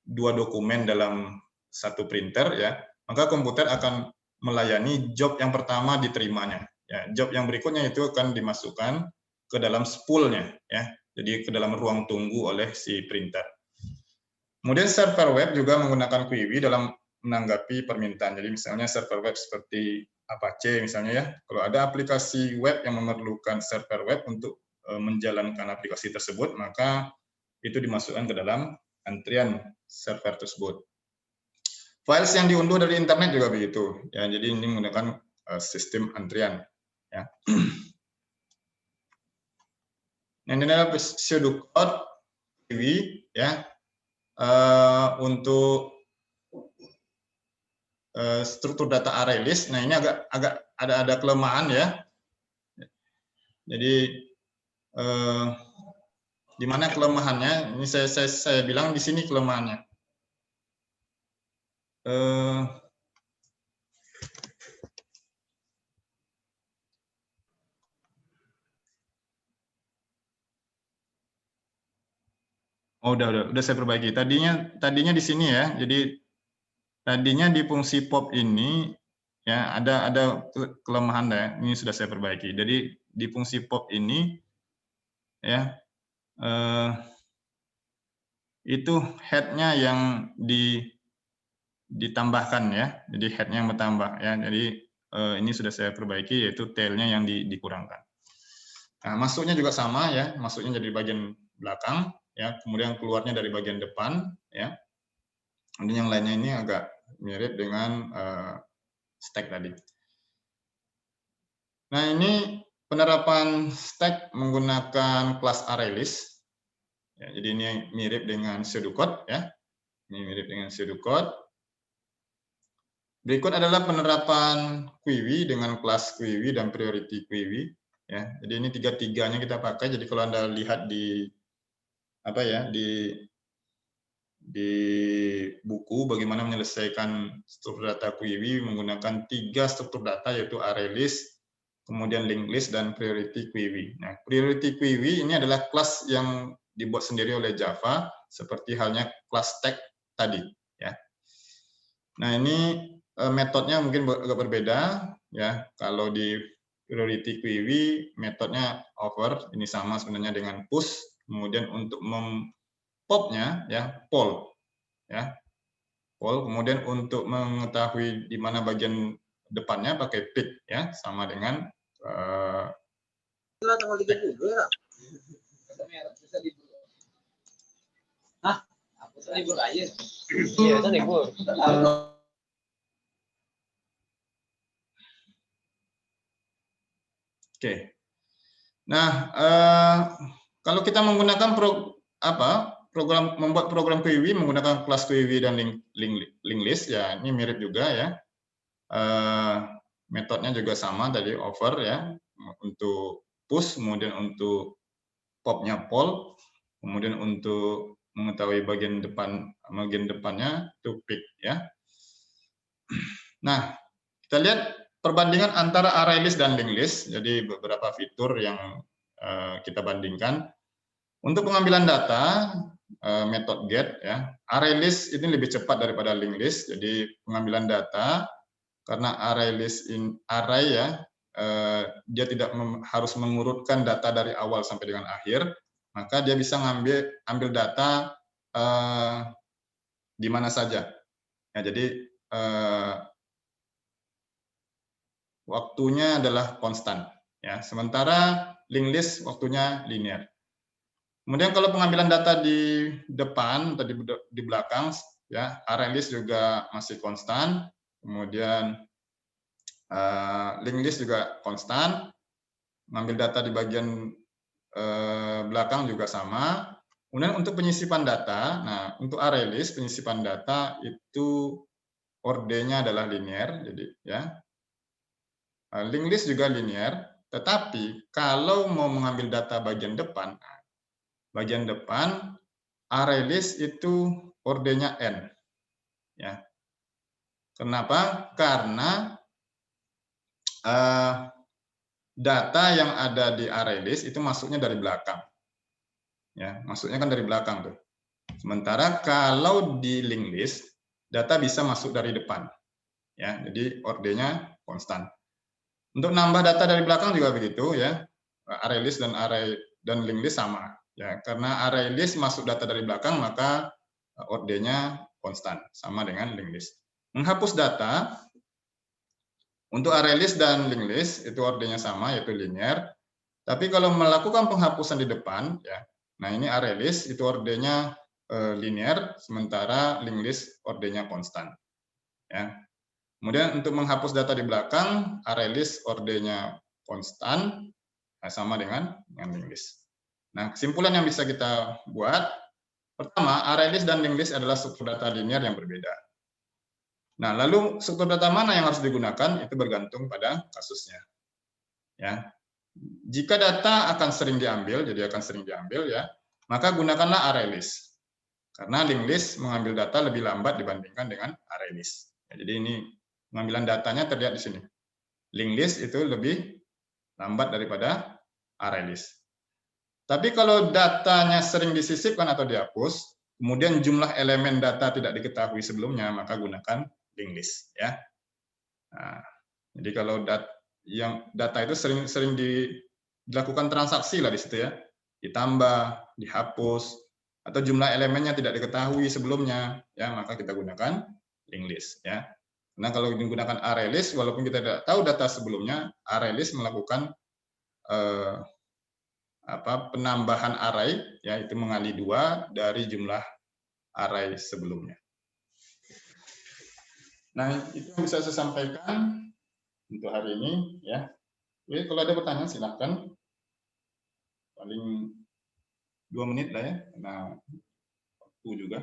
2 dokumen dalam satu printer, ya, maka komputer akan melayani job yang pertama diterimanya. Ya, job yang berikutnya itu akan dimasukkan ke dalam spoolnya, ya, jadi ke dalam ruang tunggu oleh si printer. Kemudian server web juga menggunakan QUIWI dalam menanggapi permintaan. Jadi misalnya server web seperti Apache misalnya ya, kalau ada aplikasi web yang memerlukan server web untuk menjalankan aplikasi tersebut, maka itu dimasukkan ke dalam antrian server tersebut. Files yang diunduh dari internet juga begitu. Ya, jadi ini menggunakan sistem antrian. Ya. Nah, ini adalah pseudocode QUIWI ya. Untuk struktur data array list, nah ini agak ada kelemahan ya. Jadi di mana kelemahannya? Ini saya bilang di sini kelemahannya. Oh, udah saya perbaiki. Tadinya di sini ya. Jadi tadinya di fungsi pop ini ya ada kelemahan ya. Ini sudah saya perbaiki. Jadi di fungsi pop ini ya itu head-nya yang ditambahkan ya. Jadi head-nya yang bertambah ya. Jadi ini sudah saya perbaiki, yaitu tail-nya yang dikurangkan. Nah, masuknya juga sama ya. Masuknya jadi bagian belakang ya, kemudian keluarnya dari bagian depan ya. Kemudian yang lainnya ini agak mirip dengan stack tadi. Nah, ini penerapan stack menggunakan kelas ArrayList. Ya, jadi ini mirip dengan pseudocode ya. Ini mirip dengan pseudocode. Berikut adalah penerapan QUIWI dengan kelas QUIWI dan priority QUIWI ya. Jadi ini tiga-tiganya kita pakai. Jadi kalau Anda lihat di buku bagaimana menyelesaikan struktur data QUIWI menggunakan 3 struktur data, yaitu ArrayList, kemudian linked list, dan priority QUIWI. Nah, priority QUIWI ini adalah kelas yang dibuat sendiri oleh Java, seperti halnya kelas stack tadi. Ya. Nah, ini metodenya mungkin agak berbeda. Ya. Kalau di priority QUIWI metodnya over, ini sama sebenarnya dengan push. Kemudian untuk popnya ya poll ya, poll. Kemudian untuk mengetahui di mana bagian depannya pakai pick ya, sama dengan Libur aja. Iya, kan libur. Oke. Nah, kalau kita menggunakan program membuat program QIWI menggunakan kelas QIWI dan link list, ya ini mirip juga ya. Metodenya juga sama tadi, over ya, untuk push, kemudian untuk popnya poll, kemudian untuk mengetahui bagian depannya itu pick ya. Nah, kita lihat perbandingan antara array list dan linked list. Jadi beberapa fitur yang kita bandingkan. Untuk pengambilan data, metode get ya, array list ini lebih cepat daripada linked list. Jadi pengambilan data karena array list array ya, dia tidak harus mengurutkan data dari awal sampai dengan akhir, maka dia bisa ambil data di mana saja. Ya, jadi waktunya adalah konstan ya, sementara linked list waktunya linear. Kemudian kalau pengambilan data di depan atau di belakang ya, array list juga masih konstan, kemudian linked list juga konstan, mengambil data di bagian belakang juga sama. Kemudian untuk penyisipan data, nah untuk array list penyisipan data itu ordernya adalah linear, jadi ya. Linked list juga linear, tetapi kalau mau mengambil data bagian depan array list itu ordernya n. Ya. Kenapa? Karena data yang ada di array list itu masuknya dari belakang. Ya, masuknya kan dari belakang tuh. Sementara kalau di linked list data bisa masuk dari depan. Ya, jadi ordernya konstan. Untuk nambah data dari belakang juga begitu ya. Array list dan linked list sama. Ya, karena array list masuk data dari belakang maka ordernya konstan, sama dengan linked list. Menghapus data untuk array list dan linked list itu ordernya sama, yaitu linear. Tapi kalau melakukan penghapusan di depan ya, nah ini array list itu ordernya linear, sementara linked list ordernya konstan. Ya. Kemudian untuk menghapus data di belakang, array list ordernya konstan, sama dengan linked list. Nah, kesimpulan yang bisa kita buat, pertama, array list dan linked list adalah struktur data linear yang berbeda. Nah, lalu struktur data mana yang harus digunakan itu bergantung pada kasusnya. Ya. Jika data akan sering diambil, ya, maka gunakanlah array list. Karena linked list mengambil data lebih lambat dibandingkan dengan array list. Ya, jadi ini pengambilan datanya terlihat di sini. Linked list itu lebih lambat daripada array list. Tapi kalau datanya sering disisipkan atau dihapus, kemudian jumlah elemen data tidak diketahui sebelumnya, maka gunakan linked list. Ya. Nah, jadi kalau data itu sering dilakukan transaksi lah di situ ya, ditambah, dihapus, atau jumlah elemennya tidak diketahui sebelumnya, ya maka kita gunakan linked list. Ya. Nah kalau digunakan array list, walaupun kita tidak tahu data sebelumnya, array list melakukan penambahan array, yaitu mengali 2 dari jumlah array sebelumnya. Nah itu yang bisa saya sampaikan untuk hari ini ya. Jadi kalau ada pertanyaan silakan. Paling 2 menit lah ya, karena waktu juga.